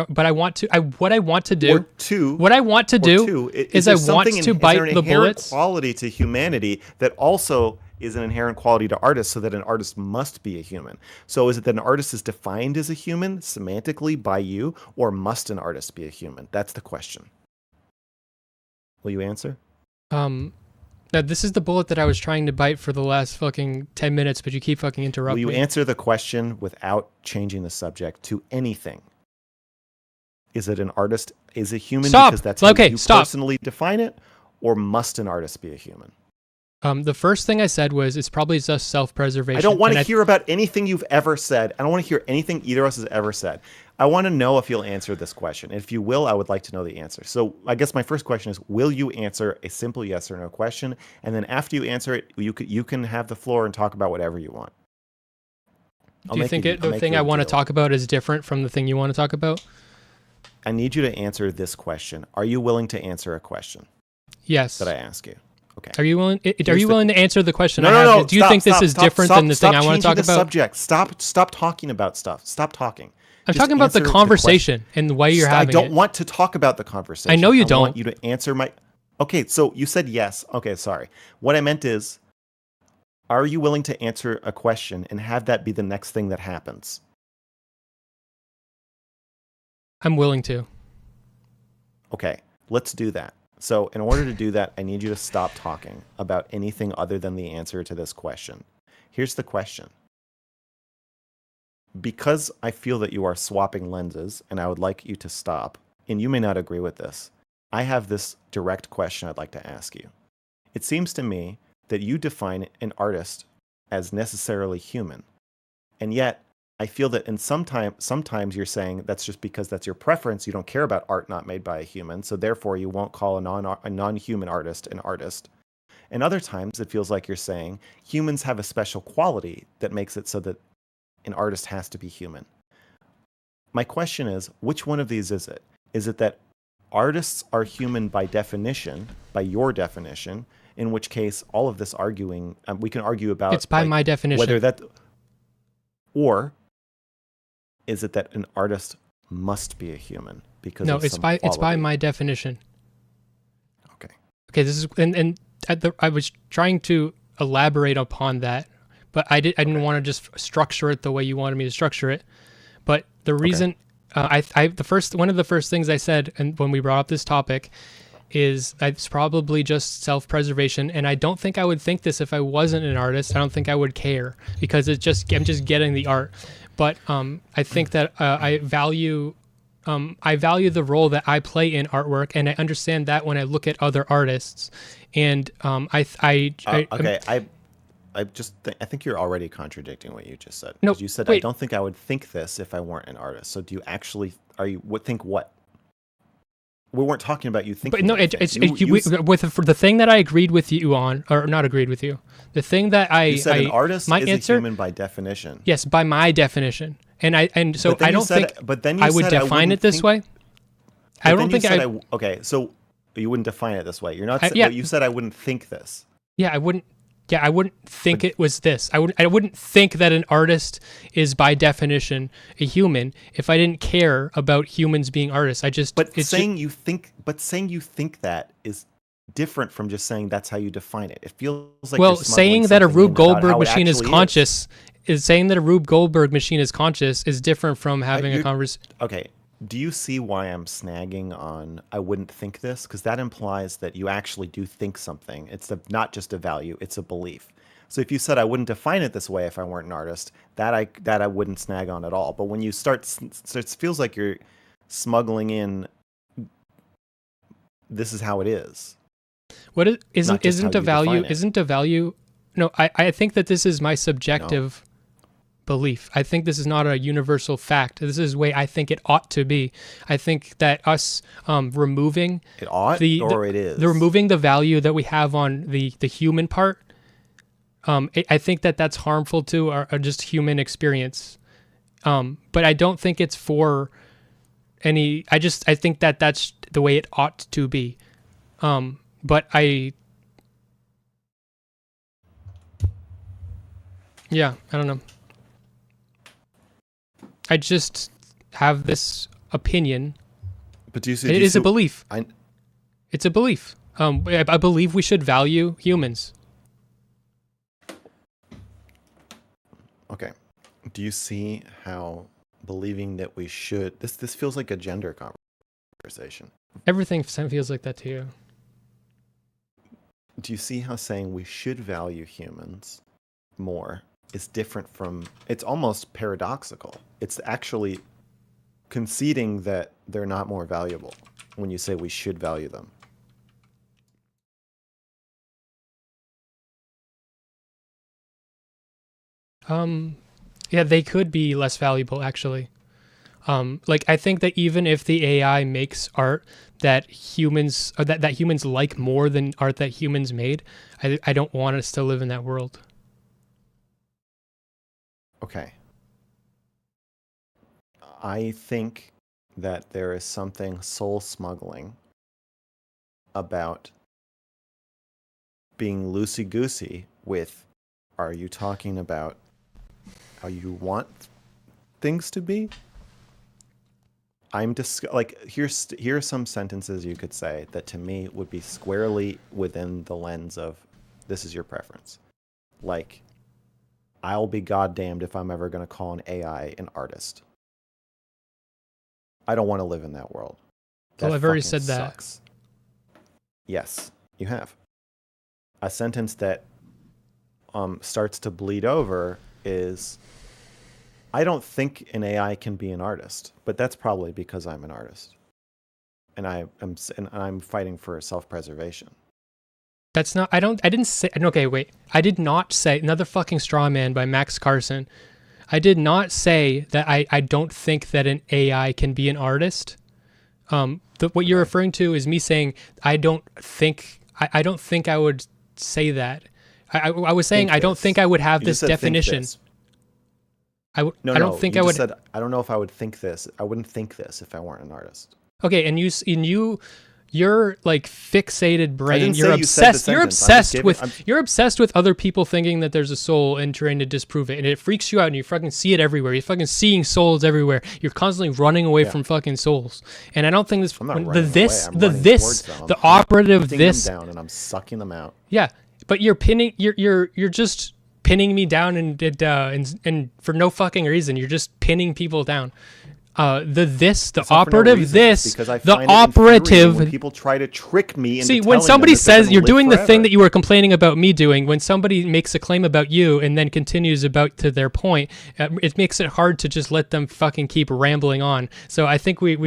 but I want to. What I want to do. Or two. What I want to do is I want to bite the bullets. Quality to humanity that also is an inherent quality to artists, so that an artist must be a human. So is it that an artist is defined as a human semantically by you, or must an artist be a human? That's the question. Will you answer? Now this is the bullet that I was trying to bite for the last fucking 10 minutes, but you keep fucking interrupting. Will you answer the question without changing the subject to anything? Is it an artist is a human because that's how you personally define it, or must an artist be a human? The first thing I said was it's probably just self-preservation. I don't want to hear about anything you've ever said. I don't want to hear anything either of us has ever said. I want to know if you'll answer this question. If you will, I would like to know the answer. So I guess my first question is, will you answer a simple yes or no question? And then after you answer it, you can have the floor and talk about whatever you want. Do you think the thing I want to talk about is different from the thing you want to talk about? I need you to answer this question. Are you willing to answer a question? Yes. That I ask you. Okay. Are you willing? Are you willing to answer the question? No. Do you think this is different than the thing I want to talk about? Subject. Stop talking about stuff. Stop talking. I'm talking about the conversation and the way you're having it. I don't want to talk about the conversation. I know you don't. I want you to answer my. Okay, so you said yes. Okay, sorry. What I meant is, are you willing to answer a question and have that be the next thing that happens? I'm willing to. Okay, let's do that. So in order to do that, I need you to stop talking about anything other than the answer to this question. Here's the question. Because I feel that you are swapping lenses, and I would like you to stop, and you may not agree with this, I have this direct question I'd like to ask you. It seems to me that you define an artist as necessarily human, and yet I feel that sometimes you're saying that's just because that's your preference. You don't care about art not made by a human, so therefore you won't call a non-human artist an artist. And other times it feels like you're saying humans have a special quality that makes it so that an artist has to be human. My question is, which one of these is it? Is it that artists are human by definition, by your definition, in which case all of this arguing, we can argue about... It's by my definition. Whether that... Or... is it that an artist must be a human because of some quality? It's by my definition. Okay. Okay, this is I was trying to elaborate upon that, but I didn't want to just structure it the way you wanted me to structure it. But the reason one of the first things I said, and when we brought up this topic, is it's probably just self-preservation, and I don't think I would think this if I wasn't an artist. I don't think I would care because I'm just getting the art. But I think that I value the role that I play in artwork, and I understand that when I look at other artists. And I think you're already contradicting what you just said. No, you said wait. I don't think I would think this if I weren't an artist. So do you actually? Think what? We weren't talking about you thinking. But no, for the thing that I agreed with you on, or not agreed with you, the thing that you said an artist is a human by definition. Yes, by my definition, so I don't think. But then you I would define it this way. I don't think I. Okay, so you wouldn't define it this way. You're not. You said I wouldn't think this. Yeah, I wouldn't. Yeah, I wouldn't think it was this. I wouldn't think that an artist is by definition a human if I didn't care about humans being artists. Saying you think that is different from just saying that's how you define it. It feels like saying that a Rube Goldberg machine is conscious is different from having a conversation. Okay. Do you see why I'm snagging on I wouldn't think this? Because that implies that you actually do think something. It's not just a value, it's a belief. So if you said I wouldn't define it this way if I weren't an artist, that I wouldn't snag on at all. But when you it feels like you're smuggling in this is how it is. What isn't a value? No, I think that this is my subjective belief. I think this is not a universal fact. This is the way I think it ought to be. I think that us removing it ought or it is removing the value that we have on the human part. I think that's harmful to our just human experience. But I don't think it's for any. I think that's the way it ought to be. But Yeah, I don't know. I just have this opinion. But do you see? It is a belief. I, It's a belief. I believe we should value humans. okay. Do you see how believing that we should? This feels like a gender conversation. Everything feels like that to you. Do you see how saying we should value humans more is different from? It's almost paradoxical. It's actually conceding that they're not more valuable when you say we should value them. Yeah, they could be less valuable actually. Like I think that even if the AI makes art that humans that humans like more than art that humans made, I don't want us to live in that world. Okay. I think that there is something soul smuggling about being loosey-goosey with, are you talking about how you want things to be? Here are some sentences you could say that to me would be squarely within the lens of this is your preference. Like, I'll be goddamned if I'm ever going to call an AI an artist. I don't want to live in that world. Well, I've already said that. Sucks. Yes, you have. A sentence that starts to bleed over is, I don't think an AI can be an artist, but that's probably because I'm an artist, and I'm fighting for self-preservation. That's not. I didn't say. Okay, wait. I did not say another fucking straw man by Max Carson. I did not say that I don't think that an AI can be an artist. What you're referring to is me saying I don't think I would say that. I was saying I don't think I would have this definition. I don't think I would. Said, I don't know if I would think this. I wouldn't think this if I weren't an artist. Okay, and you're like fixated brain. You're obsessed. You're obsessed with other people thinking that there's a soul and trying to disprove it, and it freaks you out. And you fucking see it everywhere. You're fucking seeing souls everywhere. You're constantly running away from fucking souls. And I don't think this. I'm not running away. The operative this them down and I'm sucking them out. Yeah, but you're pinning. You're just pinning me down and for no fucking reason. You're just pinning people down. The operative. When people try to trick me into see, when somebody says you're doing the thing that you were complaining about me doing, when somebody makes a claim about you and then continues about to their point, it makes it hard to just let them fucking keep rambling on. So I think we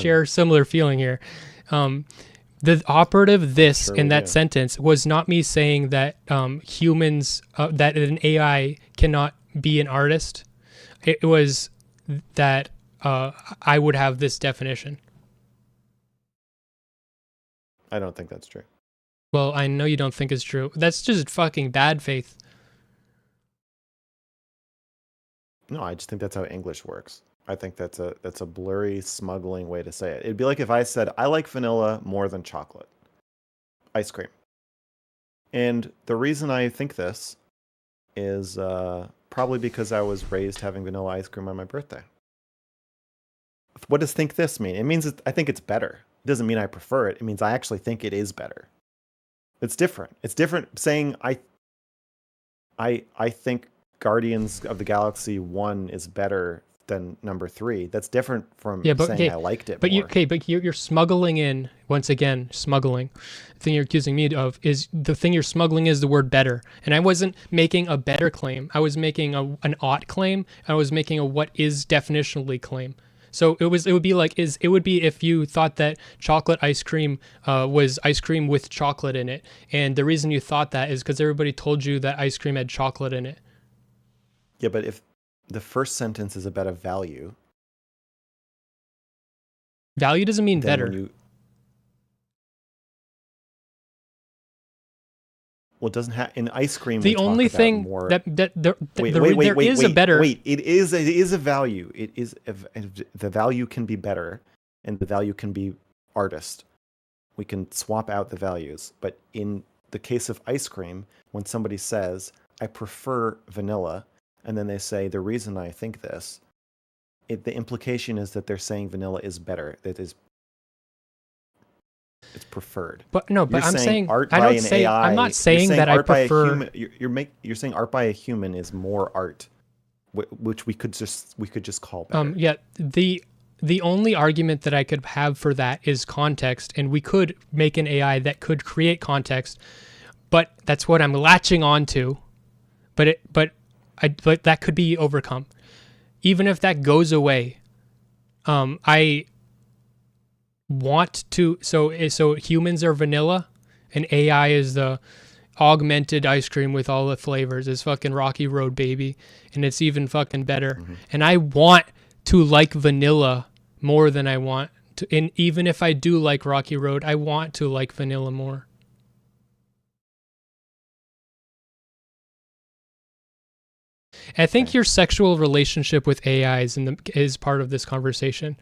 share similar feeling here. The operative this in that sentence was not me saying that humans, that an AI cannot be an artist. It was that I would have this definition. I don't think that's true. Well, I know you don't think it's true. That's just fucking bad faith. No, I just think that's how English works. I think that's a blurry, smuggling way to say it. It'd be like if I said, I like vanilla more than chocolate ice cream. And the reason I think this is probably because I was raised having vanilla ice cream on my birthday. What does think this mean? It means I think it's better. It doesn't mean I prefer it. It means I actually think it is better. It's different. It's different saying I think Guardians of the Galaxy 1 is better than number 3. That's different from saying I liked it more. But you're smuggling in, once again, smuggling. The thing you're accusing me of is the thing you're smuggling is the word better. And I wasn't making a better claim. I was making an ought claim. I was making a what is definitionally claim. So it would be if you thought that chocolate ice cream was ice cream with chocolate in it. And the reason you thought that is because everybody told you that ice cream had chocolate in it. Yeah, but if the first sentence is about a value. Value doesn't mean better. Well, it doesn't have in ice cream. The only thing there is a better. Wait, it is a value. It is the value can be better, and the value can be artist. We can swap out the values, but in the case of ice cream, when somebody says, I prefer vanilla, and then they say the reason I think this, the implication is that they're saying vanilla is better. That is, it's preferred. But no, You're but I'm saying saying art I by don't an say AI. I'm not You're saying saying that I art by a prefer. human. You're saying art by a human is more art, which we could just call better. Yeah, the only argument that I could have for that is context, and we could make an AI that could create context, but that's what I'm latching on to. But that could be overcome. Even if that goes away, I want to. So humans are vanilla, and AI is the augmented ice cream with all the flavors. It's fucking Rocky Road, baby, and it's even fucking better. Mm-hmm. And I want to like vanilla more than I want to. And even if I do like Rocky Road, I want to like vanilla more. And I think your sexual relationship with AI is part of this conversation.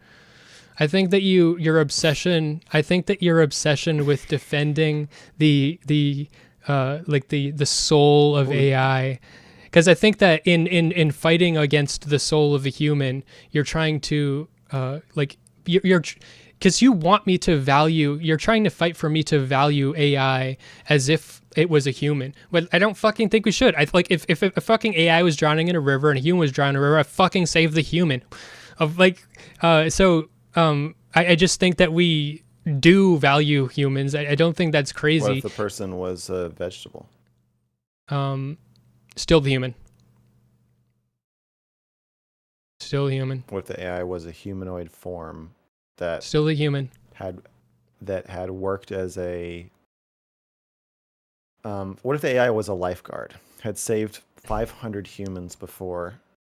I think that your obsession. I think that your obsession with defending the soul of AI, because I think that in fighting against the soul of a human, you're trying to you're because you want me to value. You're trying to fight for me to value AI as if it was a human. But I don't fucking think we should. I like if a fucking AI was drowning in a river and a human was drowning in a river, I fucking save the human. I just think that we do value humans. I don't think that's crazy. What if the person was a vegetable? Still the human. Still human. What if the AI was a humanoid form that still the human had worked as a what if the AI was a lifeguard, had saved 500 humans before,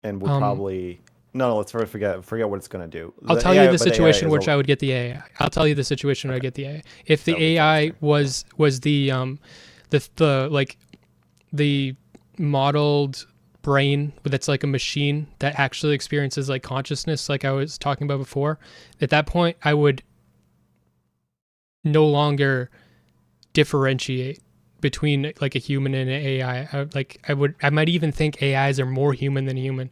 and would probably let's forget what it's going to do. I'll tell you the situation which I would get the AI. I'll tell you the situation where I get the AI. If the AI was the modeled brain that's like a machine that actually experiences like consciousness, like I was talking about before, at that point I would no longer differentiate between like a human and an AI. I might even think AIs are more human than human.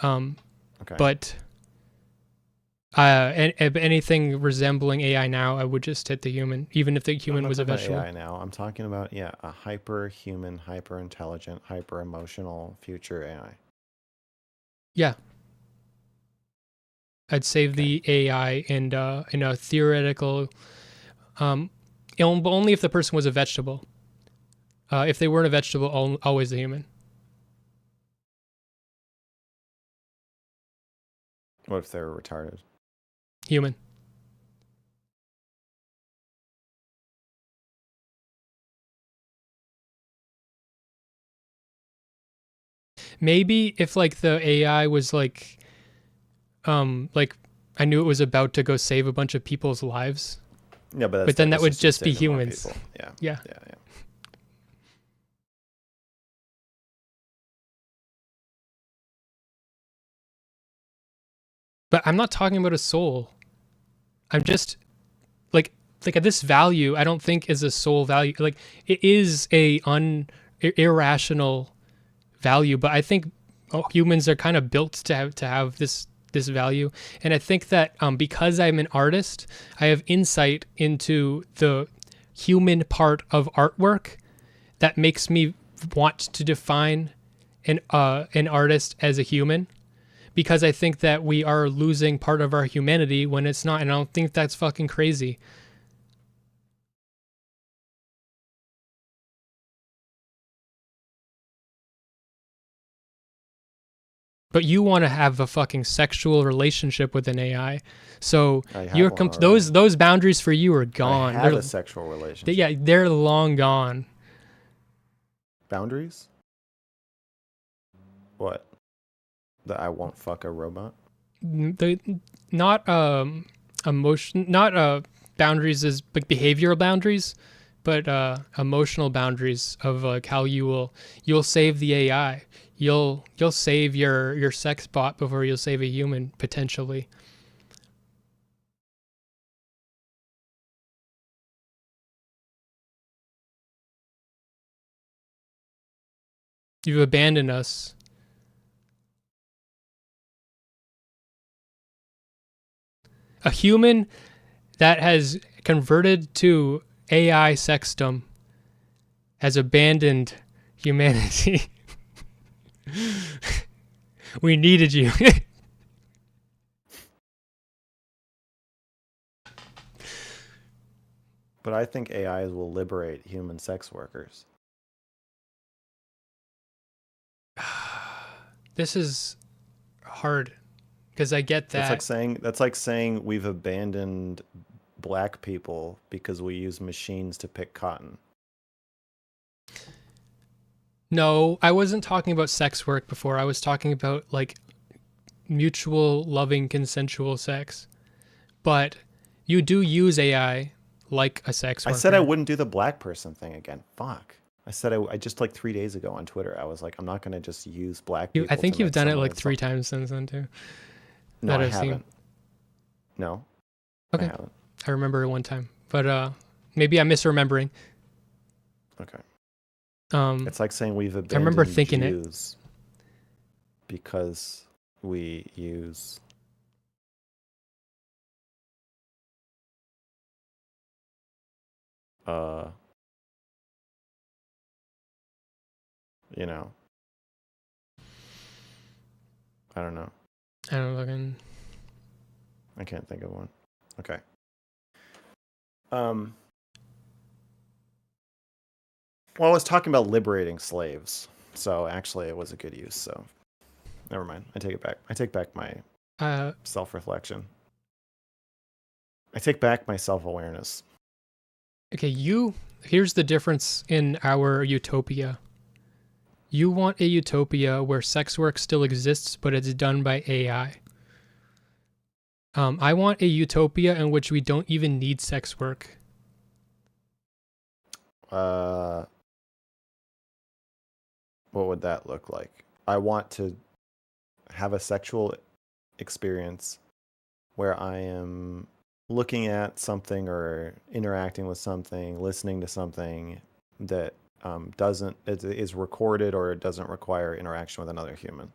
Okay. But anything resembling AI now, I would just hit the human, even if the human was a vegetable. AI now. I'm talking about a hyper-human, hyper-intelligent, hyper-emotional future AI. Yeah, I'd save the AI and in a theoretical, only if the person was a vegetable. If they weren't a vegetable, always the human. What if they're retarded? Human. Maybe if like the AI was like I knew it was about to go save a bunch of people's lives. Yeah, but then that would just be humans. Yeah. But I'm not talking about a soul. I'm just like at this value, I don't think is a soul value. Like it is a irrational value, but I think humans are kind of built to have this value. And I think that because I'm an artist, I have insight into the human part of artwork that makes me want to define an artist as a human, because I think that we are losing part of our humanity when it's not, and I don't think that's fucking crazy. But you want to have a fucking sexual relationship with an AI, so those boundaries for you are gone. I have a sexual relationship. They're long gone. Boundaries? What? That I won't fuck a robot? Not emotion, not boundaries as like behavioral boundaries, but emotional boundaries of like how you'll save the AI. You'll save your sex bot before you'll save a human potentially. You've abandoned us. A human that has converted to AI sexdom has abandoned humanity. We needed you. But I think AIs will liberate human sex workers. This is hard because I get that. That's like saying we've abandoned black people because we use machines to pick cotton. No, I wasn't talking about sex work before. I was talking about like mutual, loving, consensual sex. But you do use AI like a sex worker. I said I wouldn't do the black person thing again. Fuck. I said I just like 3 days ago on Twitter, I was like, I'm not going to just use black people. I think you've done it like 3 times since then too. No, I haven't. No. Okay. I remember one time, but maybe I'm misremembering. Okay. It's like saying we've abandoned I remember thinking Jews because we use you know, I don't know. I can't think of one. Okay. Well, I was talking about liberating slaves, so actually it was a good use, so never mind. I take it back. I take back my self-reflection. I take back my self-awareness. Okay, here's the difference in our utopia. You want a utopia where sex work still exists, but it's done by AI. I want a utopia in which we don't even need sex work. What would that look like? I want to have a sexual experience where I am looking at something or interacting with something, listening to something that is recorded or it doesn't require interaction with another human.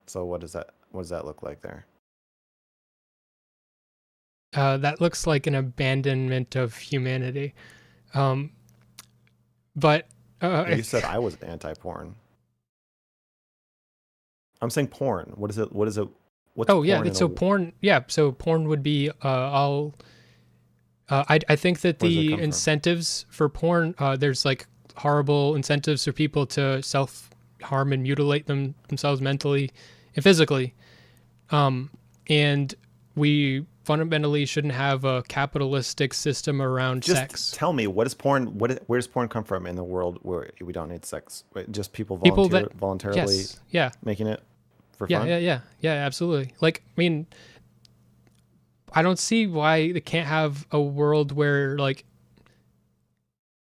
So what does that look like there? That looks like an abandonment of humanity. But you said I was anti-porn. I'm saying porn. What is it? What's yeah. So porn. Yeah. So porn would be I think that the incentives for porn, there's like horrible incentives for people to self-harm and mutilate themselves mentally and physically. And we fundamentally shouldn't have a capitalistic system around sex. Just tell me, where does porn come from in the world where we don't need sex? Just people voluntarily making it for fun? Yeah, absolutely. Like, I mean, I don't see why they can't have a world where, like,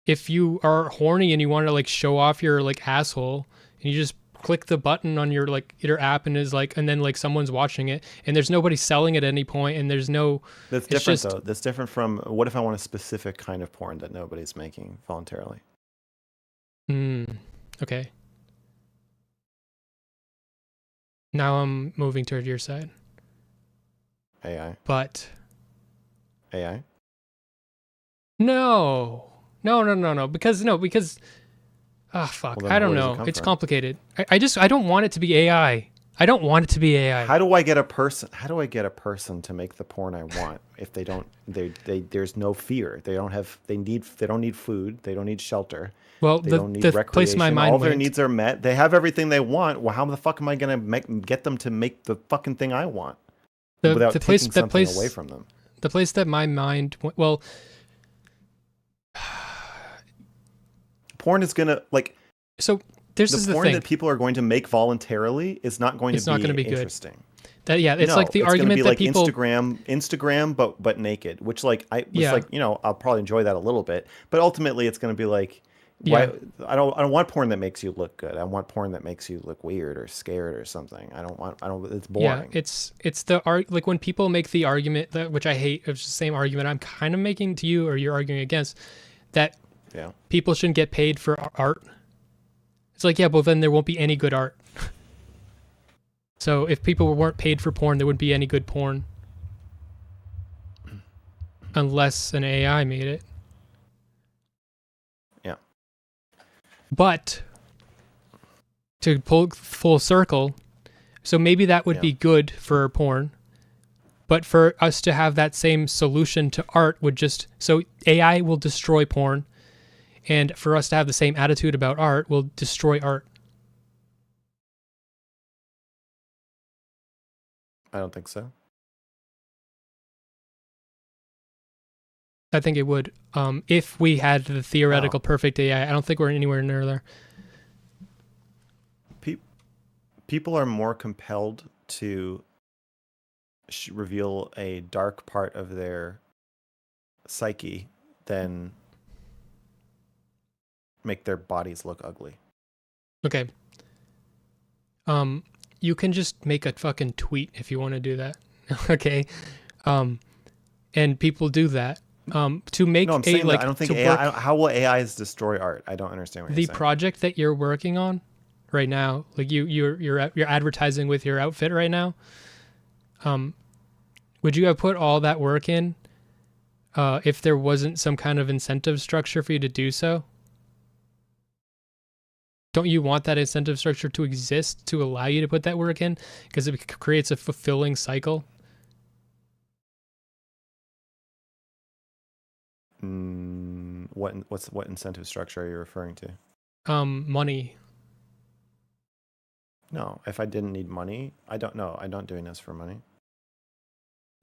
if you are horny and you want to, like, show off your, like, asshole, and you just click the button on your, like, your app and then, like, someone's watching it, and there's nobody selling it at any point, and there's no... That's different, though. That's different from, what if I want a specific kind of porn that nobody's making voluntarily? Okay. Now I'm moving toward your side. AI. But... AI? No. Because fuck. Well, I don't know. It's complicated. I don't want it to be AI. I don't want it to be AI. How do I get a person to make the porn I want if they don't there's no fear. They don't need food, they don't need shelter. Well, they don't need recreation. Place my mind all their needs are met. They have everything they want. Well, how the fuck am I going to get them to make the fucking thing I want without taking something away from them? The place that my mind porn is gonna so this is the porn thing that people are going to make voluntarily is not going to be interesting. Good. It's like the argument that people Instagram but naked, which I'll probably enjoy that a little bit, but ultimately it's going to be like why I don't want porn that makes you look good. I want porn that makes you look weird or scared or something. It's boring. Yeah, it's like when people make the argument which I hate, it's the same argument I'm kind of making to you or you're arguing against, that people shouldn't get paid for art. It's like, yeah, but then there won't be any good art. So if people weren't paid for porn, there wouldn't be any good porn. Unless an AI made it. Yeah. But to pull full circle, so maybe that would be good for porn. But for us to have that same solution to art would just... So AI will destroy porn. And for us to have the same attitude about art will destroy art. I don't think so. I think it would. If we had the theoretical perfect AI, I don't think we're anywhere near there. People are more compelled to reveal a dark part of their psyche than make their bodies look ugly. Okay. You can just make a fucking tweet if you want to do that. Okay. And people do that. To make I don't think AI. How will AIs destroy art? I don't understand what you're saying. The project that you're working on right now, like you're advertising with your outfit right now. Would you have put all that work in if there wasn't some kind of incentive structure for you to do so? Don't you want that incentive structure to exist to allow you to put that work in? Because it creates a fulfilling cycle. What incentive structure are you referring to? Money. No, if I didn't need money, I don't know. I'm not doing this for money.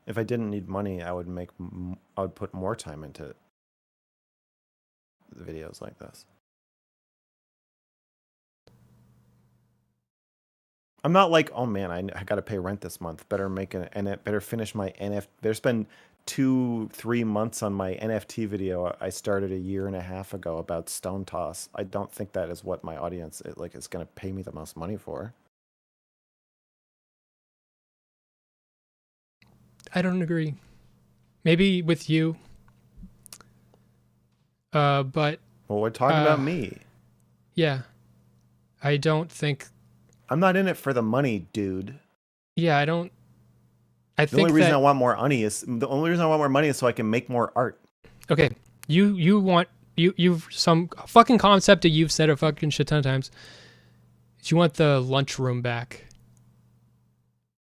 If I didn't need money, I would put more time into the videos like this. I'm not like, oh man, I got to pay rent this month. Better better finish my NFT. Better spend 2-3 months on my NFT video I started a year and a half ago about stone toss. I don't think that is what my audience is going to pay me the most money for. I don't agree. Maybe with you. But well, we're talking about me. Yeah. I don't think I'm not in it for the money, dude. Yeah, I don't. The only reason I want more money is so I can make more art. Okay, you've some fucking concept that you've said a fucking shit ton of times. You want the lunchroom back.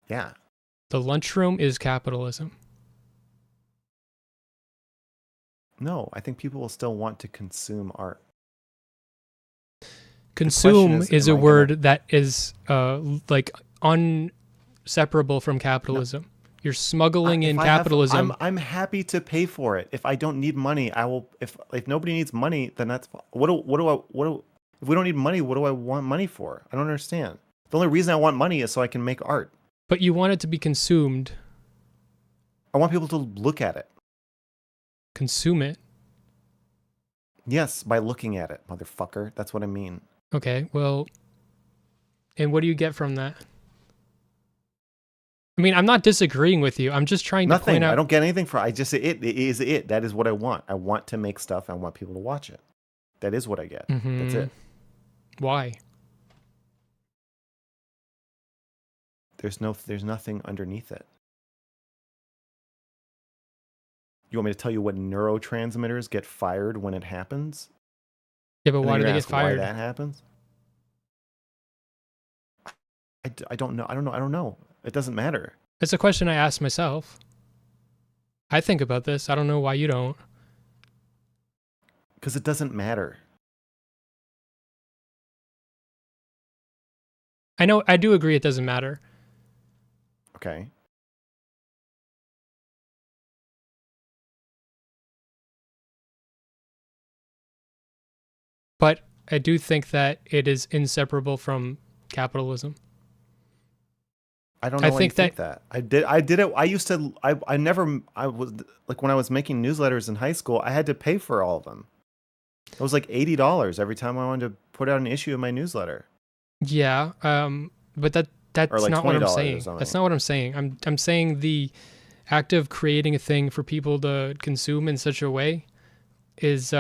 Yeah. The lunchroom is capitalism. No, I think people will still want to consume art. Consume is a word that is like inseparable from capitalism. You're smuggling in capitalism. I'm happy to pay for it. If I don't need money, I will. If nobody needs money, then that's if we don't need money, what do I want money for? I don't understand. The only reason I want money is so I can make art. But you want it to be consumed. I want people to look at it. Consume it. Yes, by looking at it, motherfucker. That's what I mean. Okay, well, and what do you get from that? I mean, I'm not disagreeing with you. I'm just trying to point out. I don't get anything for it. It is it. That is what I want. I want to make stuff. I want people to watch it. That is what I get. Mm-hmm. That's it. Why? There's nothing underneath it. You want me to tell you what neurotransmitters get fired when it happens? Yeah, but why do they get fired? Why that happens? I don't know. I don't know. It doesn't matter. It's a question I ask myself. I think about this. I don't know why you don't. Because it doesn't matter. I do agree it doesn't matter. Okay. But I do think that it is inseparable from capitalism. I don't know why you think that. I did it. I used to, I was like, when I was making newsletters in high school, I had to pay for all of them. It was like $80 every time I wanted to put out an issue of my newsletter. Yeah. But that's like not what I'm saying. That's not what I'm saying. I'm saying the act of creating a thing for people to consume in such a way is,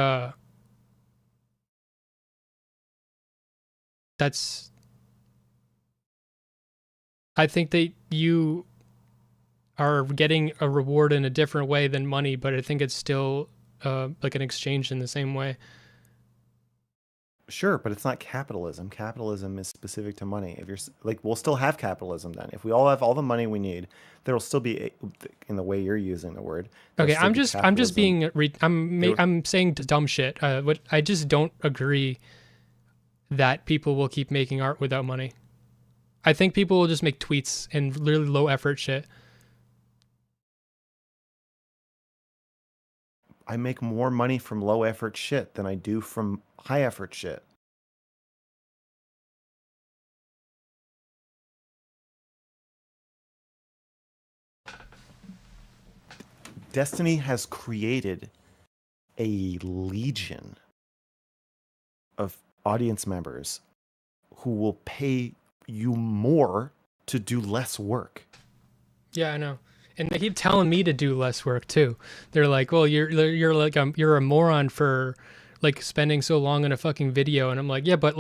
I think that you are getting a reward in a different way than money, but I think it's still like an exchange in the same way. Sure, but it's not capitalism. Capitalism is specific to money. If you're like, we'll still have capitalism then. If we all have all the money we need, there will still be, in the way you're using the word. Okay, I'm just being I'm saying dumb shit. But I just don't agree that people will keep making art without money. I think people will just make tweets and really low effort shit. I make more money from low effort shit than I do from high effort shit. Destiny has created a legion of audience members who will pay you more to do less work. Yeah, I know. And they keep telling me to do less work too. They're like, "Well, you're like you're a moron for like spending so long on a fucking video." And I'm like, but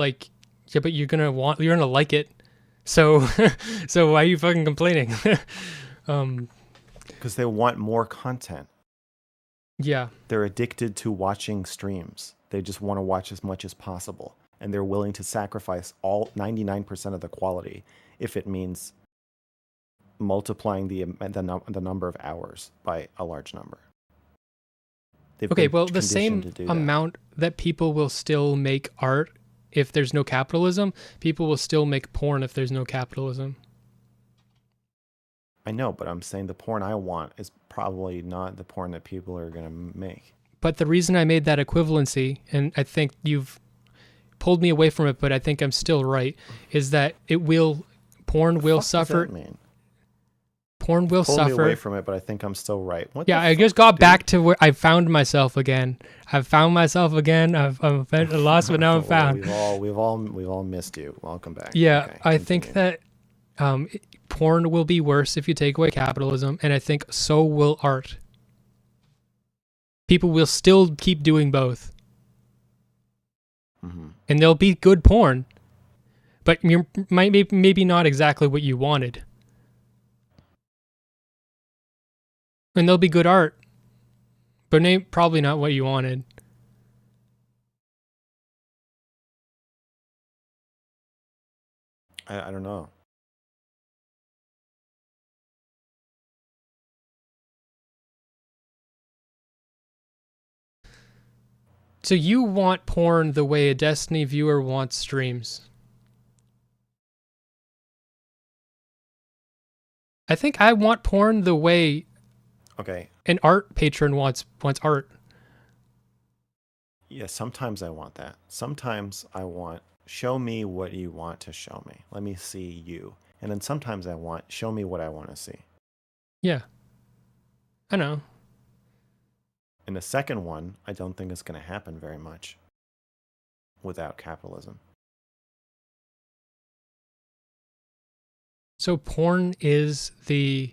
you're gonna like it. So so why are you fucking complaining?" Because they want more content. Yeah. They're addicted to watching streams. They just want to watch as much as possible, and they're willing to sacrifice all 99% of the quality if it means multiplying the number of hours by a large number. Okay, well, the same amount that people will still make art if there's no capitalism, people will still make porn if there's no capitalism. I know, but I'm saying the porn I want is probably not the porn that people are going to make. But the reason I made that equivalency, and I think you've pulled me away from it, but I think I'm still right, is that porn will suffer. What does that mean? Porn will suffer. Pulled me away from it, but I think I'm still right. I just got back to where I found myself again. I've lost, but now I'm found. We've all missed you. Welcome back. Yeah, okay, I think that porn will be worse if you take away capitalism, and I think so will art. People will still keep doing both. Mm-hmm. And there'll be good porn, but maybe not exactly what you wanted. And there'll be good art, but probably not what you wanted. I don't know. So you want porn the way a Destiny viewer wants streams. I think I want porn the way an art patron wants art. Yeah, sometimes I want that. Sometimes I want, show me what you want to show me. Let me see you. And then sometimes I want, show me what I want to see. Yeah. I know. And the second one, I don't think is going to happen very much without capitalism. So porn is the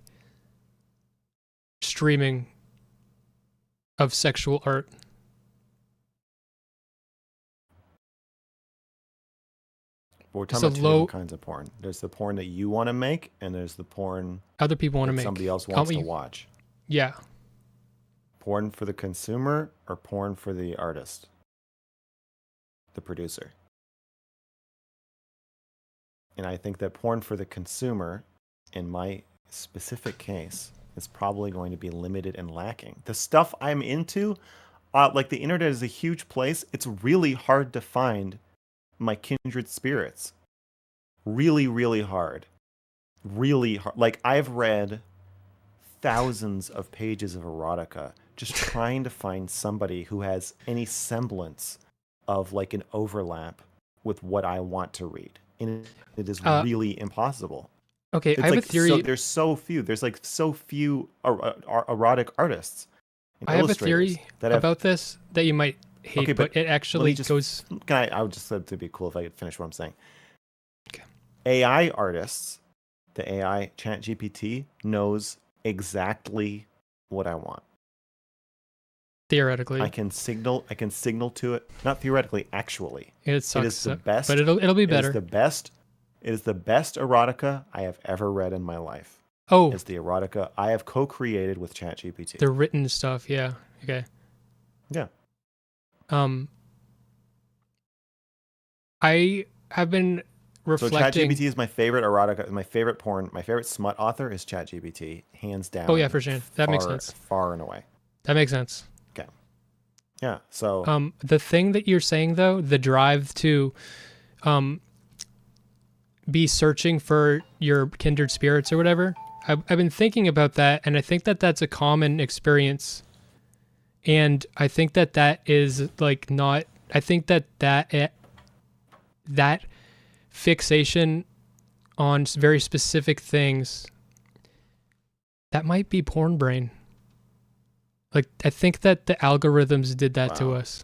streaming of sexual art. But we're talking about two different kinds of porn. There's the porn that you want to make, and there's the porn other people want to make. Somebody else wants to watch. Yeah. Porn for the consumer or porn for the artist, the producer. And I think that porn for the consumer, in my specific case, is probably going to be limited and lacking. The stuff I'm into, like the internet is a huge place. It's really hard to find my kindred spirits. Really, really hard. Really hard. Like, I've read thousands of pages of erotica just trying to find somebody who has any semblance of like an overlap with what I want to read. And it is really impossible. Okay, it's I have a theory. There's so few. There's like so few erotic artists. I have a theory about this that you might hate, but it actually goes. I would just like to be cool if I could finish what I'm saying. Okay. AI artists, the AI ChatGPT knows exactly what I want. Theoretically. I can signal to it, not theoretically, actually. It sucks. It is the best, but it'll be better. It is the best erotica I have ever read in my life. Oh. It's the erotica I have co-created with ChatGPT. The written stuff, yeah. Okay. Yeah. I have been reflecting. So ChatGPT is my favorite erotica, my favorite porn, my favorite smut author is ChatGPT, hands down. Oh yeah, for sure. That makes sense. Far and away. That makes sense. Okay. Yeah. So the thing that you're saying though, the drive to be searching for your kindred spirits or whatever, I've been thinking about that, and I think that that's a common experience. And I think that that is like not. I think that that fixation on very specific things, that might be porn brain. Like, I think that the algorithms did that to us.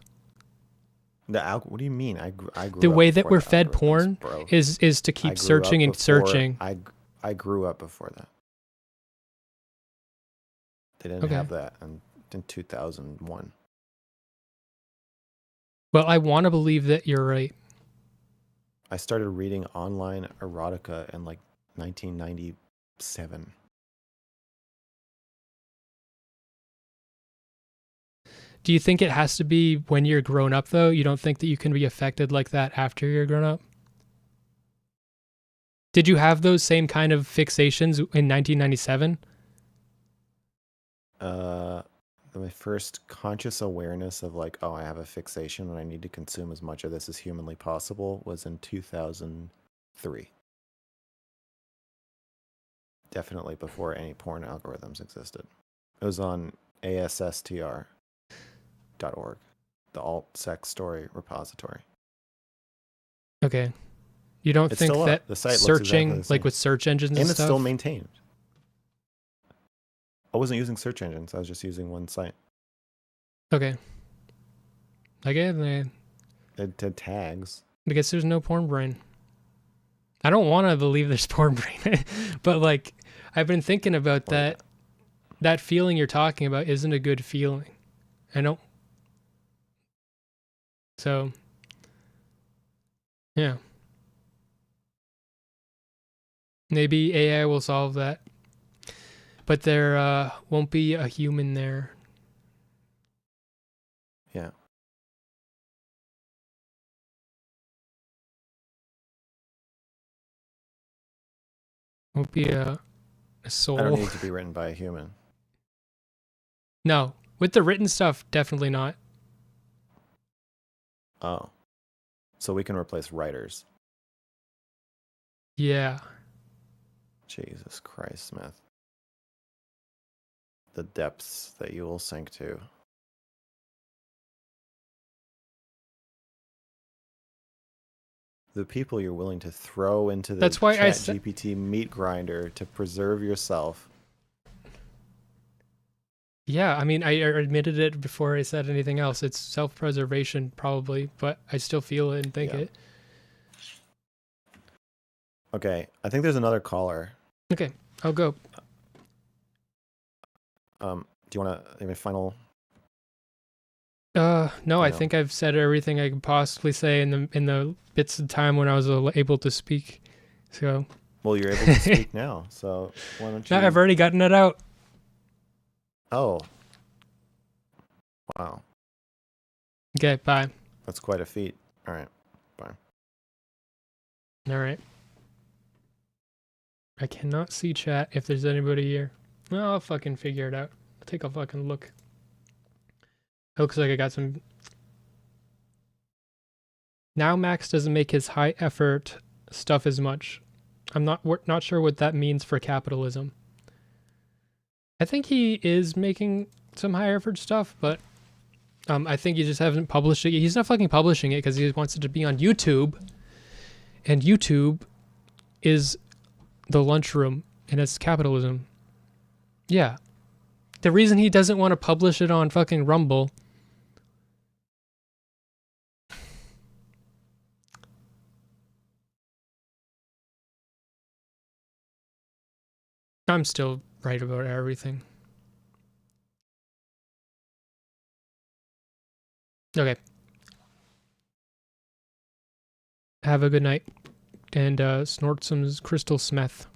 What do you mean? I grew the up way that we're the fed porn bro. is to keep searching and searching. I grew up before that. They didn't have that in 2001. Well, I want to believe that you're right. I started reading online erotica in like 1997. Do you think it has to be when you're grown up, though? You don't think that you can be affected like that after you're grown up? Did you have those same kind of fixations in 1997? My first conscious awareness of like, oh, I have a fixation and I need to consume as much of this as humanly possible was in 2003. Definitely before any porn algorithms existed. It was on ASSTR.org, the alt sex story repository. Okay. You don't think that the site searching, looks exactly like with search engines and it's stuff? still maintained. I wasn't using search engines. I was just using one site. Okay. It did tags. I guess there's no porn brain. I don't want to believe there's porn brain, but like, I've been thinking about that. That feeling you're talking about isn't a good feeling. I don't. So, yeah. Maybe AI will solve that. But there won't be a human there. Yeah. Won't be a soul. I don't need to be written by a human. No. With the written stuff, definitely not. Oh. So we can replace writers. Yeah. Jesus Christ, Smith. The depths that you will sink to. The people you're willing to throw into the ChatGPT meat grinder to preserve yourself. Yeah, I mean, I admitted it before I said anything else. It's self-preservation, probably, but I still feel it and think it. Okay, I think there's another caller. Okay, I'll go. Do you want to have a final? No, I think I've said everything I could possibly say in the bits of time when I was able to speak. So. Well, you're able to speak now, so why don't you? No, I've already gotten it out. Oh. Wow. Okay, bye. That's quite a feat. All right, bye. All right. I cannot see chat if there's anybody here. Well, I'll fucking figure it out. I'll take a fucking look. It looks like I got some. Now Max doesn't make his high effort stuff as much. I'm not sure what that means for capitalism. I think he is making some high effort stuff, but I think he just hasn't published it. He's not fucking publishing it because he wants it to be on YouTube, and YouTube is the lunchroom, and it's capitalism. Yeah. The reason he doesn't want to publish it on fucking Rumble. I'm still right about everything. Okay. Have a good night. And snort some crystal smeth.